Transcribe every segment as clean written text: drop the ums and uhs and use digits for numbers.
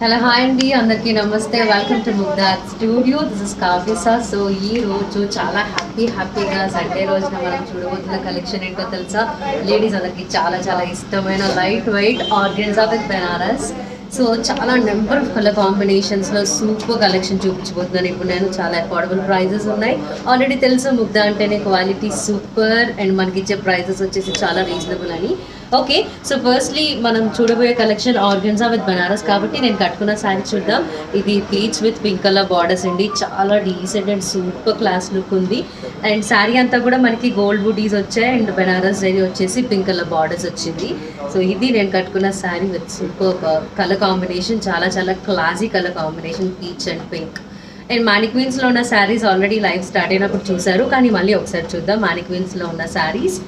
Hello hi అండి, అందరికీ నమస్తే. Welcome to Mugdha studio. This is కాఫీసా. సో ఈ రోజు చాలా హ్యాపీగా సండే రోజున మనం చూడబోతున్న కలెక్షన్ ఏంటో తెలుసా? లేడీస్ అందరికి చాలా ఇష్టమైన light weight organza with Banaras. So చాలా నెంబర్ ఆఫ్ కలర్ కాంబినేషన్స్లో సూపర్ కలెక్షన్ చూపించబోతున్నాను. ఇప్పుడు నేను చాలా అఫోర్డబుల్ ప్రైజెస్ ఉన్నాయి. ఆల్రెడీ తెలుసు ముగ్ధా అంటేనే క్వాలిటీ సూపర్ అండ్ మనకి ఇచ్చే ప్రైజెస్ వచ్చేసి చాలా రీజనబుల్ అని. ఓకే, సో ఫస్ట్లీ మనం చూడబోయే కలెక్షన్ ఆర్గెన్జా విత్ బనారస్ కాబట్టి నేను కట్టుకున్న శారీ చూద్దాం. ఇది pleats with pink colour borders అండి. చాలా decent and super class look ఉంది. అండ్ శారీ అంతా కూడా మనకి గోల్డ్ బూటీస్ వచ్చాయి అండ్ బనారస్ జరీ వచ్చేసి పింక్ కలర్ బార్డర్స్ వచ్చింది. సో ఇది నేను కట్టుకున్న sari with super colour combination. చాలా classy colour combination, peach and pink. And మానిక్వీన్స్లో ఉన్న శారీస్ ఆల్రెడీ లైవ్ స్టార్ట్ అయినప్పుడు చూసారు, కానీ మళ్ళీ ఒకసారి చూద్దాం మానిక్వీన్స్లో ఉన్న శారీస్.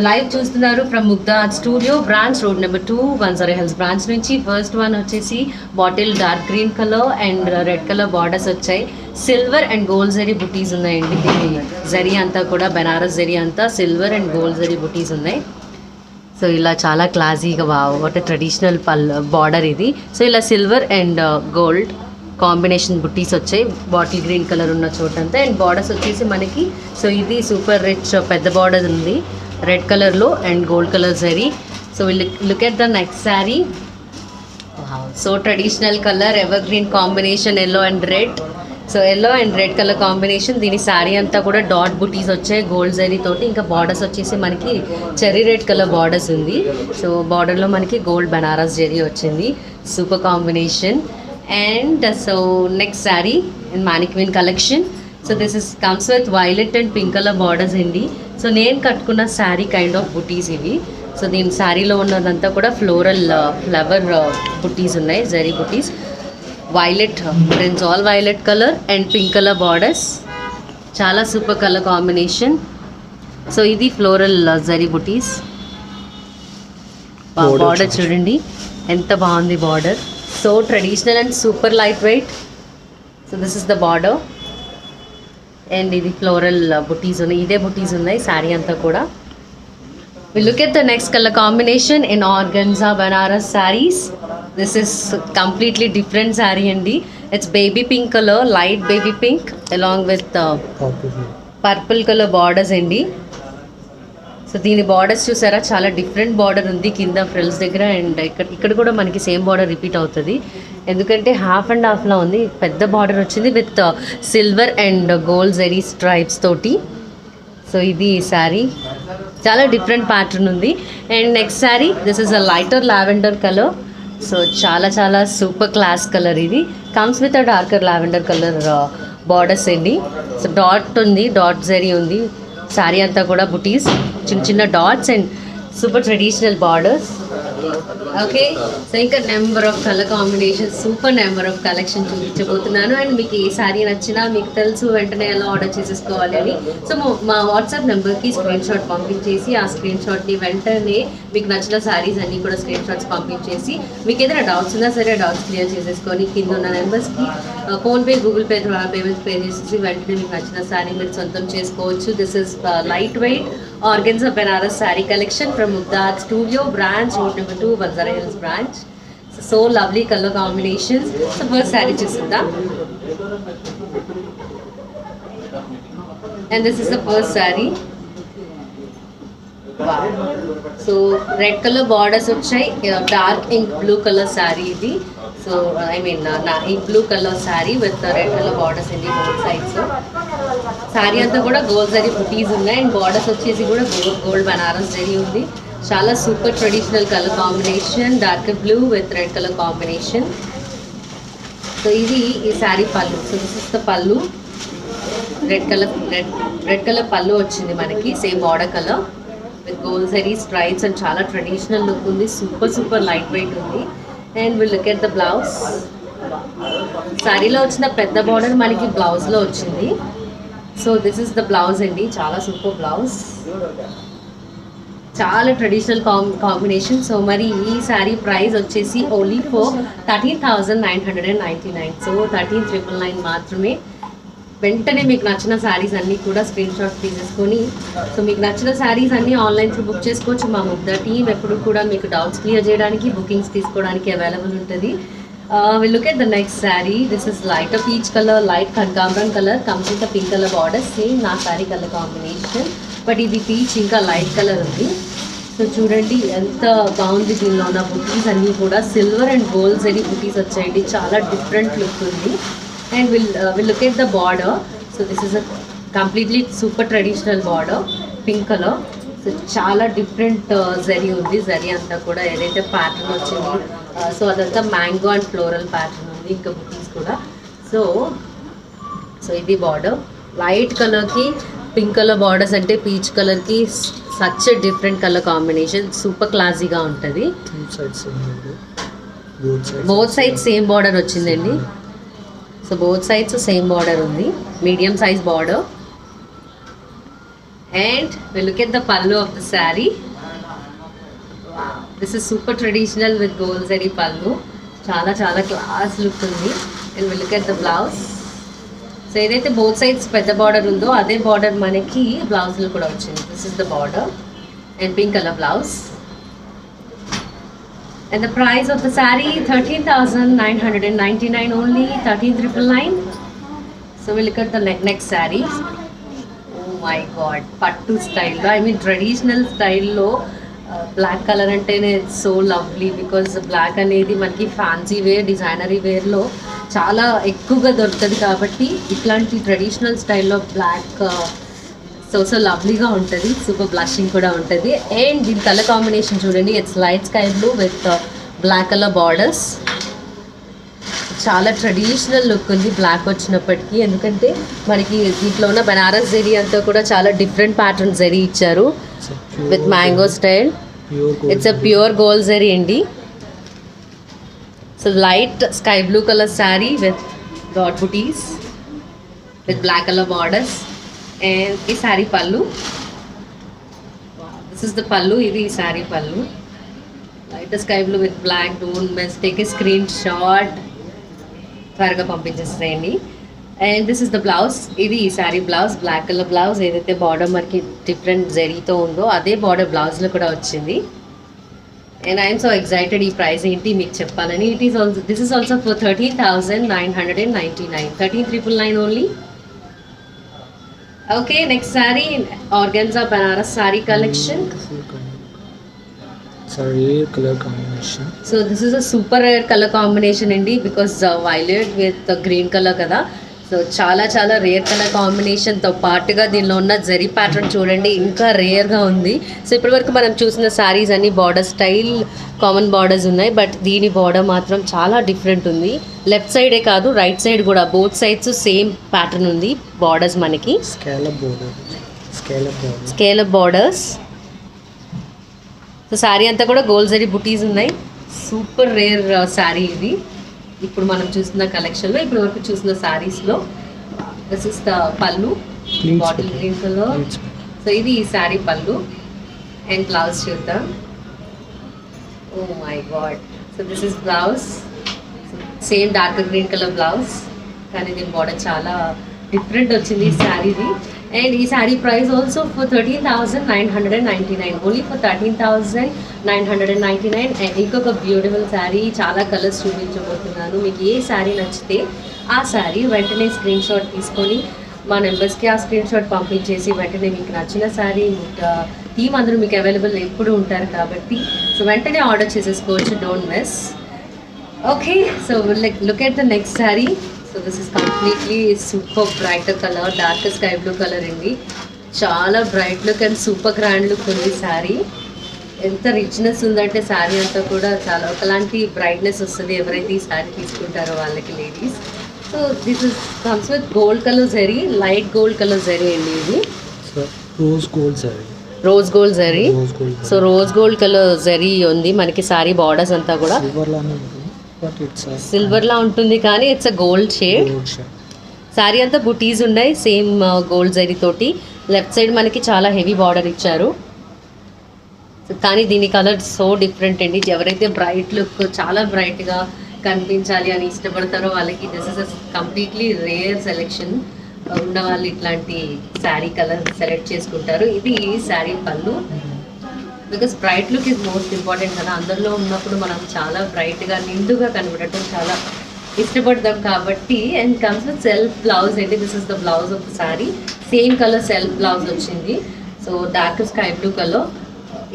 లైవ్ చూస్తున్నారు from Mugdha studio, branch road number 2, Banjara hills branch నుంచి. ఫస్ట్ వన్ వచ్చేసి bottle dark green colour and red colour borders వచ్చాయి. సిల్వర్ అండ్ గోల్డ్ జరీ బుటీస్ ఉన్నాయండి. దీని జరీ అంతా కూడా బెనారస్ జరీ అంతా సిల్వర్ అండ్ గోల్డ్ జరీ బుటీస్ ఉన్నాయి. సో ఇలా చాలా క్లాసీగా ఒక ట్రెడిషనల్ బార్డర్ ఇది. సో ఇలా సిల్వర్ అండ్ గోల్డ్ కాంబినేషన్ బుట్టీస్ వచ్చాయి బాటిల్ గ్రీన్ కలర్ ఉన్న చోటంతా. అండ్ బార్డర్స్ వచ్చేసి మనకి సో ఇది సూపర్ రిచ్ పెద్ద బార్డర్ ఉంది రెడ్ కలర్లో and gold colour zari. So look at the next sari. So traditional colour ever green combination, yellow and red. So yellow and red colour combination. దీని శారీ అంతా కూడా డాట్ బుటీస్ వచ్చాయి గోల్డ్ జరీ తోటి. ఇంకా బార్డర్స్ వచ్చేసి మనకి చెర్రీ రెడ్ కలర్ బార్డర్స్ ఉంది. సో బార్డర్లో మనకి గోల్డ్ బనారస్ జరీ వచ్చింది. Super combination. And so next sari in mannequin collection. So this is comes with violet and pink colour borders అండి. సో నేను కట్టుకున్న శారీ కైండ్ ఆఫ్ బుటీస్ ఇవి. సో దీని శారీలో ఉన్నదంతా కూడా ఫ్లోరల్ ఫ్లవర్ బుటీస్ ఉన్నాయి, జరీ బుటీస్. Violet prince all violet colour and pink colour borders. చాలా సూపర్ కలర్ కాంబినేషన్. సో ఇది ఫ్లోరల్ జరీ బుటీస్. బార్డర్ చూడండి ఎంత బాగుంది border. So traditional and super light wait. So this is the border and ఇది ఫ్లోరల్ బుటీస్ ఉన్నాయి, ఇదే బుటీస్ ఉన్నాయి శారీ అంతా కూడా. We look at the next color combination in organza banaras sarees. This is completely different saree andi. It's baby pink color, light baby pink along with purple color borders andi. So దీని borders చూసారా, చాలా different border ఉంది కింద frills దగ్గర. And ఇక్కడ కూడా మనకి same border repeat అవుతుంది, ఎందుకంటే హాఫ్ అండ్ హాఫ్లా ఉంది. పెద్ద బార్డర్ వచ్చింది with silver and gold zari stripes తోటి. సో ఇది ఈ శారీ చాలా డిఫరెంట్ ప్యాటర్న్ ఉంది. And next sari this is a lighter lavender colour. So చాలా చాలా సూపర్ క్లాస్ కలర్. ఇది comes with a darker lavender colour borders అండి. సో డాట్ ఉంది, డాట్ జరీ ఉంది. శారీ అంతా కూడా బుటీస్, చిన్న చిన్న dots and super traditional borders. Okay, so ఇంకా number of colour combination, super number of collection చూపించబోతున్నాను. అండ్ మీకు ఏ శారీ నచ్చినా మీకు తెలుసు వెంటనే ఎలా ఆర్డర్ చేసేసుకోవాలి అని. సో మా వాట్సాప్ నెంబర్కి స్క్రీన్ షాట్ పంపించేసి ఆ స్క్రీన్ షాట్ని వెంటనే మీకు నచ్చిన శారీస్ అన్నీ కూడా స్క్రీన్ షాట్స్ పంపించేసి మీకు ఏదైనా డౌట్స్ ఉన్నా సరే డౌట్స్ క్లియర్ చేసేసుకొని కింద ఉన్న నెంబర్స్కి ఫోన్పే, గూగుల్ పే ద్వారా పేమెంట్స్ పే చేసేసి వెంటనే మీకు నచ్చిన శారీ మీరు సొంతం చేసుకోవచ్చు. This is light weight organza Banaras sari collection from Mugdha's studio branch, road number 2, Banjara hills branch. So lovely colour combinations. So first sari చూస్తుందా. And this is the first sari. So red colour borders వచ్చాయి, dark ink blue colour sari ఇది. So I mean ink blue colour sari with red colour borders అండి both sides. Sari అంతా కూడా gold zari బుటీస్ ఉన్నాయి and borders వచ్చేసి కూడా gold Banaras zari ఉంది. చాలా super traditional colour combination, dark blue with red colour combination. So ఇది ఈ sari pallu. So this is the పళ్ళు. రెడ్ కలర్ పళ్ళు వచ్చింది మనకి, same border colour with gold zari stripes and చాలా ట్రెడిషనల్ లుక్ ఉంది. సూపర్ లైట్ వెయిట్ ఉంది. And will look at the blouse. శారీలో వచ్చిన పెద్ద బార్డర్ మనకి బ్లౌజ్లో వచ్చింది. So this is the blouse అండి, చాలా సూపర్ బ్లౌజ్, చాలా ట్రెడిషనల్ కాంబినేషన్. సో మరి ఈ శారీ ప్రైస్ వచ్చేసి ఓన్లీ ఫర్ 13,999. సో 13,999 మాత్రమే. వెంటనే మీకు నచ్చిన శారీస్ అన్నీ కూడా స్క్రీన్ షాట్ తీసేసుకొని సో మీకు నచ్చిన శారీస్ అన్నీ ఆన్లైన్ త్రూ బుక్ చేసుకోవచ్చు. మా ముగ్ధా టీమ్ ఎప్పుడు కూడా మీకు డౌట్స్ క్లియర్ చేయడానికి, బుకింగ్స్ తీసుకోవడానికి అవైలబుల్ ఉంటుంది. We'll look at the next saree. This is lighter peach color, light Kankamran color, comes with a pink color border, same na saree color combination, but ఇది peach ఇంకా light color ఉంది. So చూడండి ఎంత బాగుంది. దీనిలో ఉన్న బుటీస్ అన్నీ కూడా సిల్వర్ అండ్ గోల్డ్ జరీ బుటీస్ వచ్చాయండి. చాలా డిఫరెంట్ లుక్ ఉంది. And will look at the border. So this is a completely super traditional border, pink colour. So చాలా డిఫరెంట్ జరీ ఉంది. జరీ అంతా కూడా ఏదైతే ప్యాటర్న్ వచ్చింది సో అదంతా మ్యాంగో అండ్ ఫ్లోరల్ ప్యాటర్న్ ఉంది. ఇంకా బుటీస్ కూడా. సో ఇది బార్డర్. లైట్ కలర్కి పింక్ కలర్ బార్డర్స్ అంటే పీచ్ కలర్కి such different colour combination, super క్లాసీగా ఉంటుంది. బోత్ సైడ్స్ సేమ్ బార్డర్ వచ్చిందండి. So both sides same border ఉంది, medium size border. And we'll look at the pallu of the saree. Wow, this is super traditional with gold zari pallu. Chala class look undi. And we'll look at the blouse. So ఏదైతే both sides పెద్ద border ఉందో అదే border మనకి blouse లో కూడా వచ్చింది. This is the border and pink color blouse. And the price of the saree 13,999 only, 13,999. So we'll look at the next saree. My God, పట్టు స్టైల్లో, ఐ మీన్ ట్రెడిషనల్ స్టైల్లో బ్లాక్ కలర్ అంటేనే so lovely. Because black అనేది మనకి fancy wear, designery వేర్లో చాలా ఎక్కువగా దొరుకుతుంది కాబట్టి ఇట్లాంటి ట్రెడిషనల్ స్టైల్లో బ్లాక్ సో లవ్లీగా ఉంటుంది. సూపర్ బ్లషింగ్ కూడా ఉంటుంది. అండ్ దీని కలర్ కాంబినేషన్ చూడండి, it's light sky blue with black colour borders. చాలా ట్రెడిషనల్ లుక్ ఉంది బ్లాక్ వచ్చినప్పటికీ, ఎందుకంటే మనకి దీంట్లో ఉన్న బనారస్ జరీ అంతా కూడా చాలా డిఫరెంట్ ప్యాటర్న్ జరీ ఇచ్చారు with mango style. It's a pure gold zari అండి. So light sky blue colour sari with dot బుటీస్ with black colour borders. And ఈ sari pallu, this is the పళ్ళు. ఇది ఈ sari pallu, light sky blue with black. Don't miss, take a screen shot, త్వరగా పంపించేస్తాయండి. And this is the blouse. ఇది ఈ sari blouse, black colour blouse. ఏదైతే బార్డర్ మనకి డిఫరెంట్ జరీతో ఉందో అదే బార్డర్ బ్లౌజ్లో కూడా వచ్చింది. అండ్ ఐఎమ్ సో ఎక్సైటెడ్ ఈ ప్రైస్ ఏంటి మీకు చెప్పాలని. This is also for 13,999, 13,999 only. Okay, next sari organza Banaras sari collection. rare color combination. So this is a super rare color combination అండి, because violet with green color కదా. So చాలా చాలా rare colour కాంబినేషన్తో పాటుగా దీనిలో ఉన్న జరీ ప్యాటర్న్ చూడండి ఇంకా రేర్గా ఉంది. సో ఇప్పటివరకు మనం చూసిన శారీస్ అన్ని బార్డర్ స్టైల్ కామన్ బార్డర్స్ ఉన్నాయి, బట్ దీని బార్డర్ మాత్రం చాలా డిఫరెంట్ ఉంది. లెఫ్ట్ సైడే కాదు రైట్ సైడ్ కూడా బోత్ సైడ్స్ సేమ్ ప్యాటర్న్ ఉంది బార్డర్స్ మనకి. Scale up borders. సో శారీ అంతా కూడా గోల్డ్ జరీ బుటీస్ ఉన్నాయి. సూపర్ రేర్ శారీ ఇది. ఇప్పుడు మనం చూస్తున్న కలెక్షన్లో ఇప్పటి వరకు చూసిన శారీస్లో this is the pallu, bottle green colour. So ఇది ఈ శారీ పళ్ళు అండ్ బ్లౌజ్ చూద్దాం. Oh my God. So this is blouse, same dark green colour blouse, కానీ దీని బార్డర్ చాలా డిఫరెంట్ వచ్చింది ఈ శారీది. అండ్ ఈ sari price also for 13,999, only for 13,999. And ఇంకొక బ్యూటిఫుల్ శారీ, చాలా కలర్స్ చూపించబోతున్నాను. మీకు ఏ శారీ నచ్చితే ఆ శారీ వెంటనే స్క్రీన్ షాట్ తీసుకొని మా నెంబర్స్కి ఆ స్క్రీన్ షాట్ పంపించేసి వెంటనే మీకు నచ్చిన శారీ, టీమ్ అందరూ మీకు అవైలబుల్ ఎప్పుడు ఉంటారు కాబట్టి సో వెంటనే ఆర్డర్ చేసేసుకోవచ్చు. Don't miss. Okay, so look at the next sari. So this is completely super bright colour, dark sky blue colour అండి. చాలా bright look and super grand look ఉంది శారీ. ఎంత రిచ్నెస్ ఉందంటే శారీ అంతా కూడా చాలా ఒకలాంటి బ్రైట్నెస్ వస్తుంది ఎవరైతే ఈ శారీ తీసుకుంటారో వాళ్ళకి, ladies. So this is comes with gold colour zari, light gold colour zari అండి ఇది. రోజ్ గోల్డ్ జరీ. సో రోజ్ గోల్డ్ కలర్ జరీ ఉంది మనకి శారీ బార్డర్స్ అంతా కూడా. సిల్వర్ లా ఉంటుంది కానీ it's a gold shade. Sari అంతా బుటీస్ ఉన్నాయి సేమ్ గోల్డ్ జరీ తోటి. లెఫ్ట్ సైడ్ మనకి చాలా హెవీ బార్డర్ ఇచ్చారు, కానీ దీని కలర్ సో డిఫరెంట్ అండి. ఎవరైతే బ్రైట్ లుక్ చాలా బ్రైట్గా కనిపించాలి అని ఇష్టపడతారో వాళ్ళకి this is completely rare selection ఉన్న వాళ్ళు ఇట్లాంటి శారీ కలర్ సెలెక్ట్ చేసుకుంటారు. ఇది శారీ పళ్ళు. Because bright look is most important కదా, అందరిలో ఉన్నప్పుడు మనం చాలా బ్రైట్గా నిండుగా కనబడటం చాలా ఇష్టపడతాం కాబట్టి. And comes with self blouse అండి. This is the blouse of the sari. Same colour self blouse వచ్చింది. So dark sky blue colour.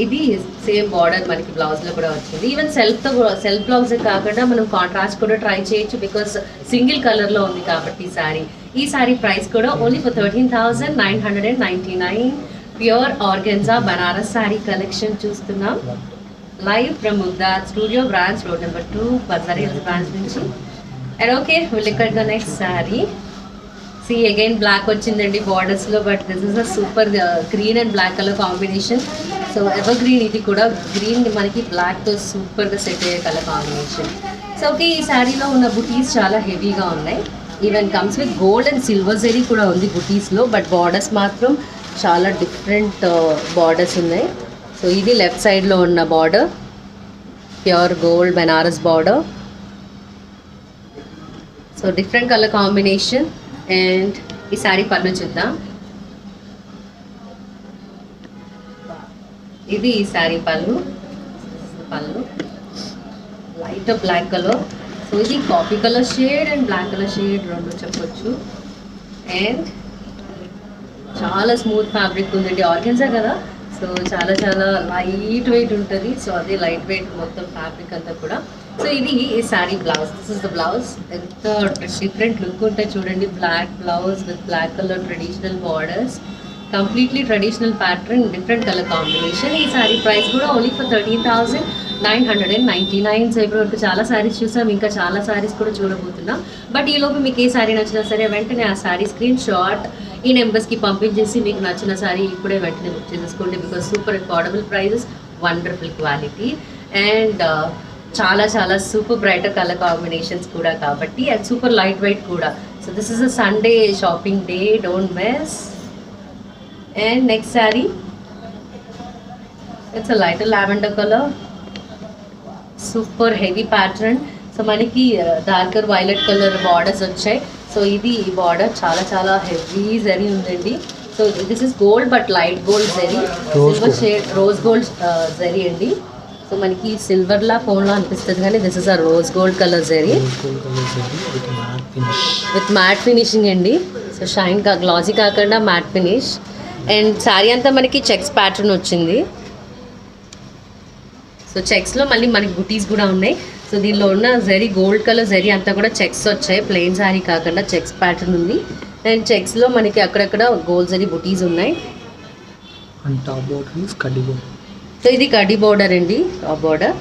ఇది సేమ్ బార్డర్ మనకి బ్లౌజ్లో కూడా వచ్చింది. ఈవెన్ సెల్ఫ్ బ్లౌజే కాకుండా మనం కాంట్రాస్ట్ కూడా ట్రై చేయొచ్చు బికాస్ సింగిల్ కలర్లో ఉంది కాబట్టి శారీ. ఈ శారీ ప్రైస్ కూడా only for 13,999. Pure organza Banaras sari collection చూస్తున్నాం live from Mugdha's studio, branch road number 2, Banjara hills branch నుంచి. And okay, will look at the next sari. See again black వచ్చిందండి బార్డర్స్లో, but this is a super green and black colour combination. So evergreen, ఇది కూడా green మనకి బ్లాక్తో సూపర్గా set అయ్యే colour combination. So okay, ఈ శారీలో ఉన్న బుటీస్ చాలా హెవీగా ఉన్నాయి. Even comes with gold and silver zari కూడా ఉంది బుటీస్లో, బట్ బార్డర్స్ మాత్రం చాలా డిఫరెంట్ బార్డర్స్ ఉన్నాయి. సో ఇది లెఫ్ట్ సైడ్లో ఉన్న border, pure gold Banaras border. So different colour combination. And ఈ శారీ పళ్ళు చూద్దాం. ఇది ఈ sari pallu light black colour. So ఇది coffee colour shade and black colour shade రెండు చెప్పొచ్చు. అండ్ చాలా స్మూత్ ఫ్యాబ్రిక్ ఉందండి, ఆర్గెన్జా కదా, సో చాలా చాలా లైట్ వెయిట్ ఉంటుంది. సో అదే లైట్ వెయిట్ మొత్తం ఫ్యాబ్రిక్ అంతా కూడా. సో ఇది ఈ sari blouse. This is the blouse. ఎంత డిఫరెంట్ లుక్ ఉంటాయి చూడండి. Black blouse with black colour traditional borders, completely traditional pattern, different colour combination. ఈ శారీ ప్రైస్ కూడా ఓన్లీ ఫర్ 13,999. సో ఇప్పటి వరకు చాలా శారీస్ చూసాం, ఇంకా చాలా శారీస్ కూడా చూడబోతున్నాం. బట్ ఈలోపు మీకు ఏ శారీ నచ్చినా సరే వెంటనే ఆ శారీ స్క్రీన్ షాట్ ఈ నెంబర్స్కి పంపించేసి మీకు నచ్చిన శారీ ఇప్పుడే వెంటనే బుక్ చేసేసుకోండి. Because super affordable prices, wonderful quality and చాలా చాలా సూపర్ బ్రైటర్ కలర్ కాంబినేషన్స్ కూడా కాబట్టి, అండ్ సూపర్ లైట్ వెయిట్ కూడా. So this is a Sunday shopping day, don't miss. And next sari, it's a lighter lavender colour, super heavy pattern. So మనకి darker violet colour borders వచ్చాయి. So ఇది ఈ border చాలా చాలా heavy zari ఉందండి. So this is gold but light gold zari, silver shade rose gold zari అండి. So మనకి సిల్వర్లా ఫోన్లో అనిపిస్తుంది కానీ this is a rose gold colour zari with matte finishing అండి. సో షైన్ గ్లాసీ కాకుండా మ్యాట్ ఫినిష్. అండ్ శారీ అంతా మనకి చెక్స్ ప్యాటర్న్ వచ్చింది. సో చెక్స్లో మళ్ళీ మనకి బుటీస్ కూడా ఉన్నాయి. సో సో దీనిలో ఉన్న జరీ గోల్డ్ కలర్ జరీ అంతా కూడా చెక్స్ వచ్చాయి, ప్లెయిన్ శారీ కాకుండా చెక్స్ ప్యాటర్న్ ఉంది. అండ్ చెక్స్లో మనకి అక్కడక్కడ గోల్డ్ జరీ బుటీస్ ఉన్నాయి. అండ్ టాప్ బోర్డర్ ఇస్ కడ్డీ బోర్డర్. సో ఇది కడ్డీ బోర్డర్ అండి, టాప్ బోర్డర్.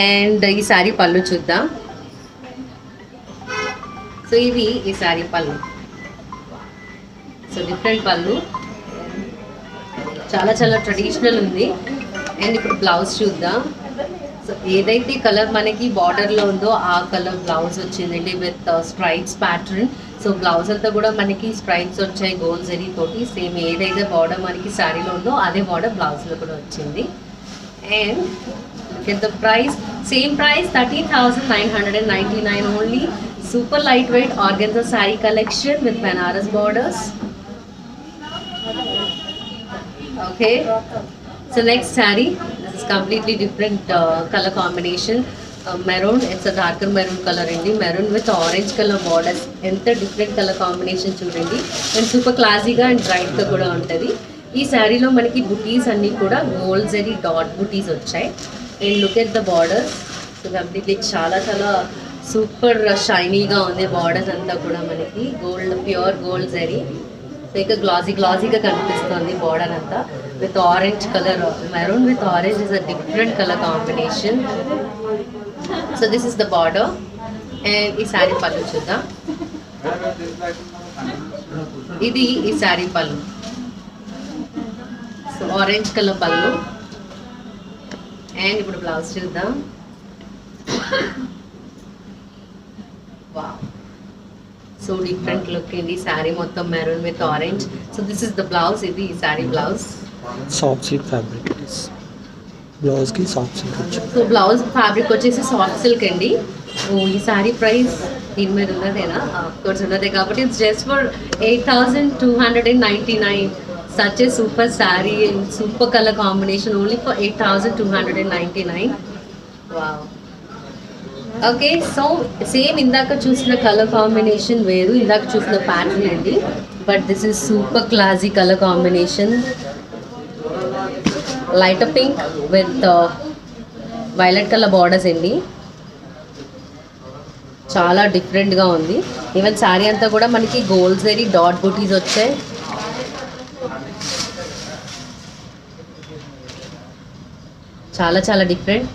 అండ్ ఈ శారీ పళ్ళు చూద్దాం. సో ఇది ఈ శారీ పళ్ళు. సో డిఫరెంట్ పళ్ళు, చాలా చాలా ట్రెడిషనల్ ఉంది. అండ్ ఇప్పుడు బ్లౌజ్ చూద్దాం. సో ఏదైతే కలర్ మనకి బార్డర్లో ఉందో ఆ కలర్ బ్లౌజ్ వచ్చిందండి with stripes pattern. So blouse అంతా కూడా మనకి స్ట్రైప్స్ వచ్చాయి గోల్డ్ జరీ తోటి. సేమ్ ఏదైతే బార్డర్ మనకి శారీలో ఉందో అదే బార్డర్ బ్లౌజ్లో కూడా వచ్చింది. And look at the price, same price 30,999 only. Super light weight organza sari collection with Banaras borders. Okay, so next saree, this is completely different color combination. Maroon, it's a darker maroon color indi, maroon with orange color borders. Enta different color combination chudandi, and super classy ga and bright ga kuda untadi. Ee saree lo manaki booties anni kuda gold zari dot booties vachayi. And look at the borders, so completely chala chala super shiny ga undi borders anta kuda manaki gold, pure gold zari. So ఇక గ్లాసీగా కనిపిస్తుంది border అంతా with orange colour. Maroon with orange is a different colour combination. So this is the border. And ఈ శారీ పళ్ళు చూద్దాం. ఇది ఈ sari pallu. So orange colour pallu. And ఇప్పుడు blouse చూద్దాం. Wow, so different look ఇది. శారీ మొత్తం maroon with orange. So this is the blouse. ఇది ఈ sari blouse. Soft silk fabric బ్లౌజ్కి సాఫ్ట్ సిల్క్ వచ్చి. సో బ్లౌజ్ ఫ్యాబ్రిక్ వచ్చేసి సాఫ్ట్ సిల్క్ అండి. సో ఈ శారీ ప్రైస్ దీని మీద ఉన్నదేనా? కోర్స్ ఉన్నదే కాబట్టి it's just for 8,299. Such a super sari and super colour combination only for 8,299. Wow. Okay, so same ఇందాక చూసిన కలర్ కాంబినేషన్ వేరు, ఇందాక చూసిన ప్యాటర్న్ అండి. But this is super classy colour combination. Light pink with violet colour borders అండి. చాలా డిఫరెంట్గా ఉంది. ఈవెన్ శారీ అంతా కూడా మనకి గోల్డ్ జరీ డాట్ బూటీస్ వచ్చాయి. చాలా చాలా డిఫరెంట్.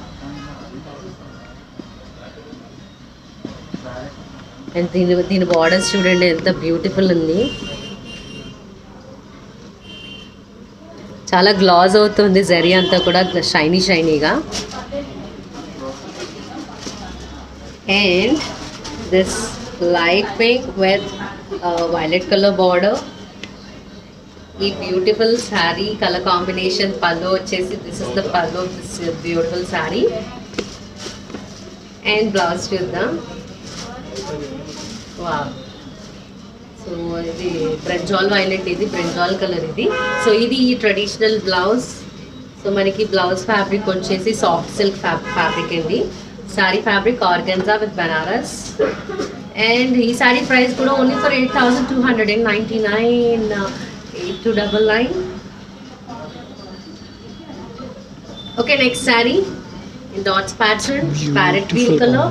అండ్ దీని బార్డర్స్ చూడండి ఎంత బ్యూటిఫుల్ ఉంది. చాలా గ్లాస్ అవుతుంది జరీ అంతా కూడా షైనీగా. And this light pink with violet colour border. ఈ beautiful sari colour combination. Pallu వచ్చేసి this is the pallu of this beautiful sari. And blouse చూద్దాం. వావ్, సో ఇది బ్రింజాల్ వైలెట్, ఇది బ్రింజాల్ కలర్ ఇది. సో ఇది ఈ ట్రెడిషనల్ బ్లౌజ్. సో మనకి బ్లౌజ్ ఫ్యాబ్రిక్ వచ్చేసి సాఫ్ట్ సిల్క్ ఫ్యాబ్రిక్ అండి. Sari fabric organza with Banaras. And ఈ శారీ ప్రైస్ కూడా only for 8,299. 8299. Okay, next sari dots pattern, parrot green colour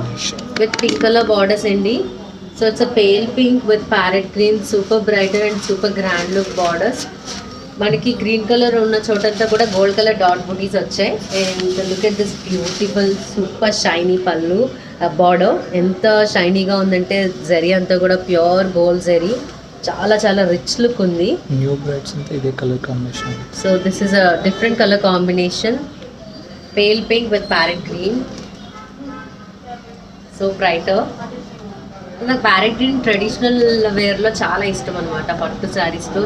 with pink colour borders అండి. So it's a pale pink with parrot green, super brighter and super grand look borders. మనకి green colour ఉన్న చోటంతా కూడా gold colour dot బూటీస్ వచ్చాయి. And look at this beautiful super shiny pallu border. ఎంత షైనీగా ఉందంటే జరీ అంతా కూడా ప్యూర్ గోల్డ్ జరీ. చాలా చాలా రిచ్ లుక్ ఉంది. న్యూ బ్రైడ్స్ అంతా ఇదే colour combination. So this is a different colour combination. Pale pink with parrot green. So brighter. నాకు ప్యారెట్ గ్రీన్ ట్రెడిషనల్ వేర్లో చాలా ఇష్టం అనమాట. పట్టు శారీస్లో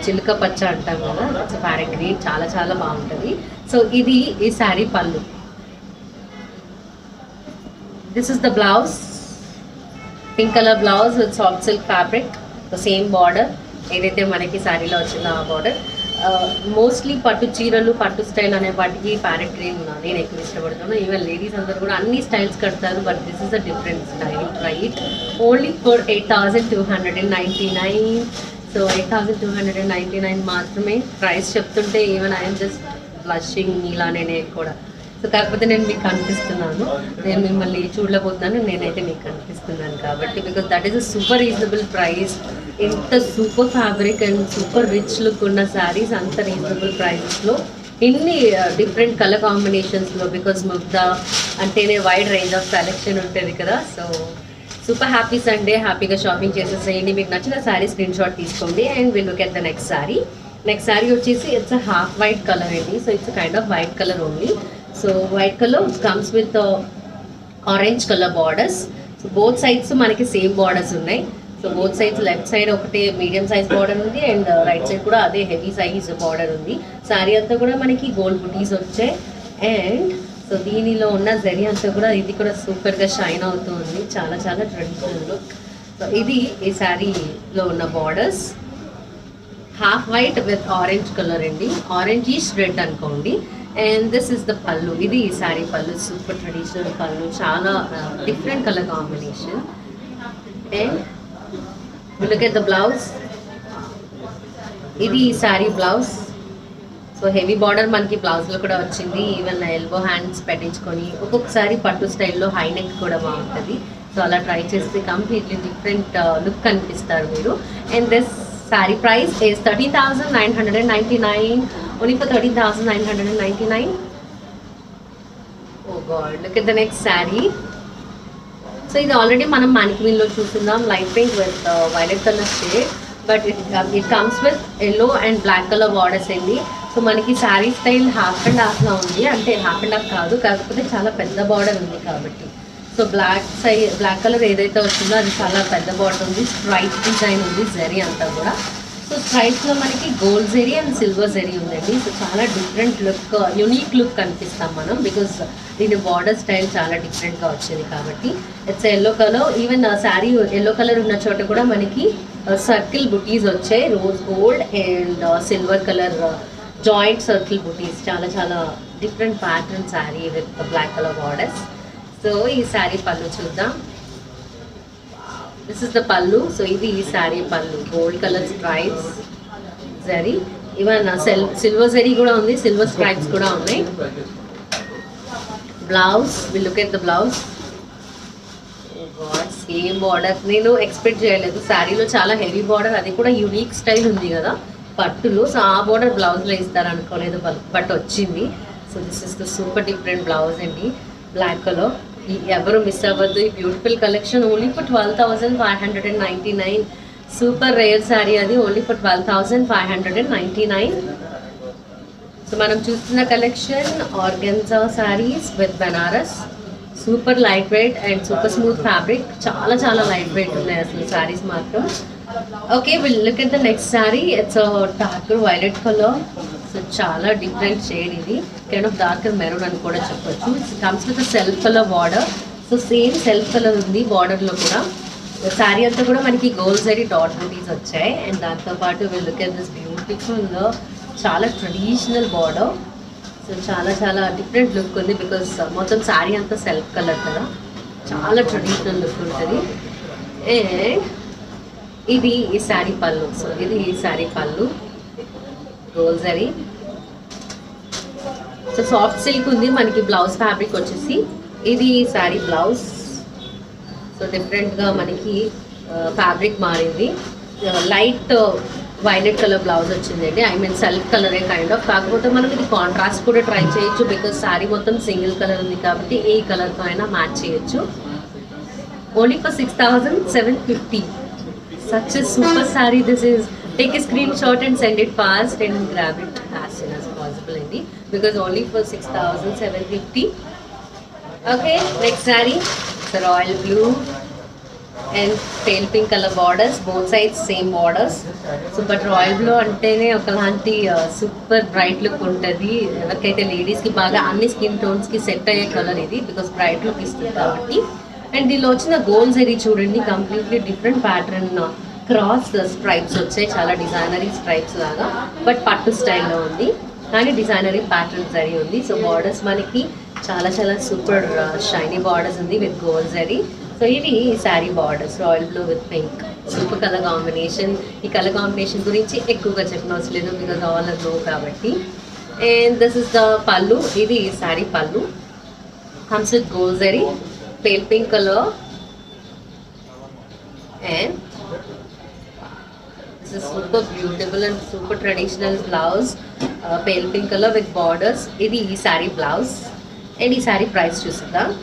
చిలుక పచ్చ అంటాం కదా, ప్యారెట్ గ్రీన్ చాలా చాలా బాగుంటుంది. సో ఇది ఈ sari pallu. This is the blouse. Pink colour blouse with soft silk fabric. Same border ఏదైతే మనకి శారీలో వచ్చిందో ఆ బార్డర్. మోస్ట్లీ పట్టు చీరలు, పట్టు స్టైల్ అనే వాటికి ప్యారెట్ గ్రీన్ నేను ఎక్కువ ఇష్టపడుతున్నాను. ఈవెన్ లేడీస్ అందరూ కూడా అన్ని స్టైల్స్ కడతారు. But this is a different style. Try it only for 8,299. So 8,299 మాత్రమే ప్రైస్ చెప్తుంటే ఈవెన్ ఐఎమ్ జస్ట్ బ్లషింగ్ ఇలా నేను కూడా. సో సో కాకపోతే నేను మీకు కనిపిస్తున్నాను, నేను మిమ్మల్ని చూడలేకపోతున్నాను, నేనైతే మీకు కనిపిస్తున్నాను కాబట్టి, because that is a super reasonable price. ఇంత super fabric and super rich look ఉన్న శారీస్ అంత రీజనబుల్ ప్రైజెస్లో ఇన్ని డిఫరెంట్ కలర్ కాంబినేషన్స్లో, బికాస్ ముగ్ధా అంటేనే వైడ్ రేంజ్ ఆఫ్ కలెక్షన్ ఉంటుంది కదా. సో సూపర్ హ్యాపీ సండే, హ్యాపీగా షాపింగ్ చేసేసేయండి. మీకు నచ్చిన శారీ స్క్రీన్ షాట్ తీసుకోండి and will look at the next sari. Next sari వచ్చేసి ఇట్స్ హాఫ్ వైట్ కలర్ అండి. So it's kind of white colour only. So white colour comes with orange colour borders. So both sides మనకి same borders ఉన్నాయి. So both sides left side ఒకటి medium size border ఉంది and right side కూడా అదే heavy size border ఉంది. శారీ అంతా కూడా మనకి గోల్డ్ బుటీస్ వచ్చాయి అండ్ సో దీనిలో ఉన్న జరీ అంతా కూడా ఇది కూడా సూపర్గా షైన్ అవుతుంది. చాలా చాలా ట్రెడిషనల్ లుక్. సో ఇది ఈ శారీలో ఉన్న borders. Half white with orange colour అండి, ఆరెంజ్ ఈస్ రెడ్ అనుకోండి. అండ్ దిస్ ఇస్ ద పళ్ళు. ఇది ఈ శారీ పళ్ళు, సూపర్ ట్రెడిషనల్ పళ్ళు, చాలా different colour combination. And look at the blouse. ఇది ఈ sari blouse. So heavy border మనకి బ్లౌజ్లో కూడా వచ్చింది. ఈవెన్ ఎల్బో హ్యాండ్స్ పెట్టించుకొని ఒక్కొక్కసారి పట్టు స్టైల్లో హై నెక్ కూడా బాగుంటుంది. సో అలా ట్రై చేస్తే కంప్లీట్లీ డిఫరెంట్ లుక్ కనిపిస్తారు మీరు. And this sari price is 13,999, only for 13,999. Oh God, look at the next sari. So ఇది ఆల్రెడీ మనం మానిక్విన్లో చూస్తున్నాం, light pink with violet colour shade, but it comes with yellow and black colour borders అండి. So మనకి sari style half and హాఫ్లో ఉంది, అంటే half and half కాదు, కాకపోతే చాలా పెద్ద బార్డర్ ఉంది కాబట్టి. సో బ్లాక్ కలర్ ఏదైతే వస్తుందో అది చాలా పెద్ద బార్డర్ ఉంది. స్ట్రైప్ డిజైన్ ఉంది జరీ అంతా కూడా. సో స్ట్రైప్స్లో మనకి gold zari and silver zari ఉందండి. సో చాలా డిఫరెంట్ లుక్, యూనిక్ లుక్ కనిపిస్తాం మనం, బికాస్ దీని బార్డర్ స్టైల్ చాలా డిఫరెంట్గా వచ్చింది కాబట్టి. It's yellow colour. Even sari yellow colour ఉన్న చోట కూడా మనకి సర్కిల్ బుటీస్ వచ్చాయి, rose gold and silver colour joint circle బుటీస్. చాలా చాలా different pattern sari with black colour borders. So ఈ శారీ పళ్ళు చూద్దాం. This is the pallu. So ఇది ఈ sari pallu, gold colour stripes zari, even silver zari కూడా ఉంది, సిల్వర్ స్ట్రైప్స్ కూడా ఉన్నాయి. Blouse, will look at the blouse. Same border, నేను ఎక్స్పెక్ట్ చేయలేదు. శారీలో చాలా హెవీ బార్డర్, అది కూడా యూనిక్ స్టైల్ ఉంది కదా పట్టులో. సో ఆ బార్డర్ బ్లౌజ్లో ఇస్తారు అనుకోలేదు, బట్ వచ్చింది. So this is the super different blouse అండి, బ్లాక్ కలర్. ఎవరు మిస్ అవ్వద్దు ఈ beautiful collection. Only for 12,599. Super rare sari అది, ఓన్లీ ఫర్ 12,599. సో మనం చూస్తున్న collection organza saris with Banaras. Super light wait and super smooth fabric, చాలా చాలా లైట్ వెయిట్ ఉన్నాయి అసలు శారీస్ మాత్రం. Okay, will look at the next sari. It's darker violet colour. So చాలా different shade ఇది, కైండ్ ఆఫ్ డార్కర్ మెరూన్ అని కూడా చెప్పొచ్చు. It's comes with self colour border. So same self colour ఉంది బార్డర్లో కూడా. శారీ అంతా కూడా మనకి గోల్డ్ జరీ డాట్ బూటీస్ వచ్చాయి. అండ్ దాంతోపాటు will look at this beautiful చాలా ట్రెడిషనల్ బార్డర్. సో చాలా చాలా డిఫరెంట్ లుక్ ఉంది, బికాస్ మొత్తం శారీ అంతా సెల్ఫ్ కలర్ కదా, చాలా ట్రెడిషనల్ లుక్ ఉంటుంది. అండ్ ఇది ఈ శారీ పళ్ళు. సో ఇది ఈ శారీ పళ్ళు, గోల్డ్ జరీ. సో సాఫ్ట్ సిల్క్ ఉంది మనకి. బ్లౌజ్ ఫ్యాబ్రిక్ వచ్చేసి ఇది శారీ బ్లౌజ్. సో డిఫరెంట్గా మనకి ఫ్యాబ్రిక్ మారింది. లైట్ వైలెట్ కలర్ బ్లౌజ్ వచ్చిందండి, ఐ మీన్ సెల్ఫ్ కలరే కైండ్ ఆఫ్. కాకపోతే మనం ఇది కాంట్రాస్ట్ కూడా ట్రై చేయొచ్చు, బికాస్ శారీ మొత్తం సింగిల్ కలర్ ఉంది కాబట్టి ఏ కలర్తో అయినా మ్యాచ్ చేయొచ్చు. Only for 6,750. Such a super saree this is. Take a screenshot and send it fast and grab it as soon as possible, Indi, because only for 6,750. Okay, next saree. It's a royal blue and pale pink color borders. Both sides same borders. So but royal blue antene okalanti super bright look untadi. Evakaithe ladies ki baga anni skin tones ki set ayye color idi, because bright look istundi kabatti. And దీనిలో వచ్చిన gold zari చూడండి, completely different pattern cross stripes వచ్చాయి, చాలా designery stripes లాగా, but పట్టు స్టైల్లో ఉంది కానీ డిజైనరీ ప్యాటర్న్ జరీ ఉంది. సో బార్డర్స్ మనకి చాలా చాలా సూపర్ షైనీ బార్డర్స్ ఉంది విత్ గోల్డ్ జరీ. సో ఇది sari borders, royal blue with pink, super colour combination. ఈ కలర్ కాంబినేషన్ గురించి ఎక్కువగా చెప్పనవసరం లేదు, బికాజ్ ఆల్ ఆర్ నో కాబట్టి. And this is the pallu. Idi saree pallu. Comes with gold zari, pale pink color, and this is super beautiful and super traditional blouse, pale pink color with borders. Idi saree blouse, and ee saree price chusada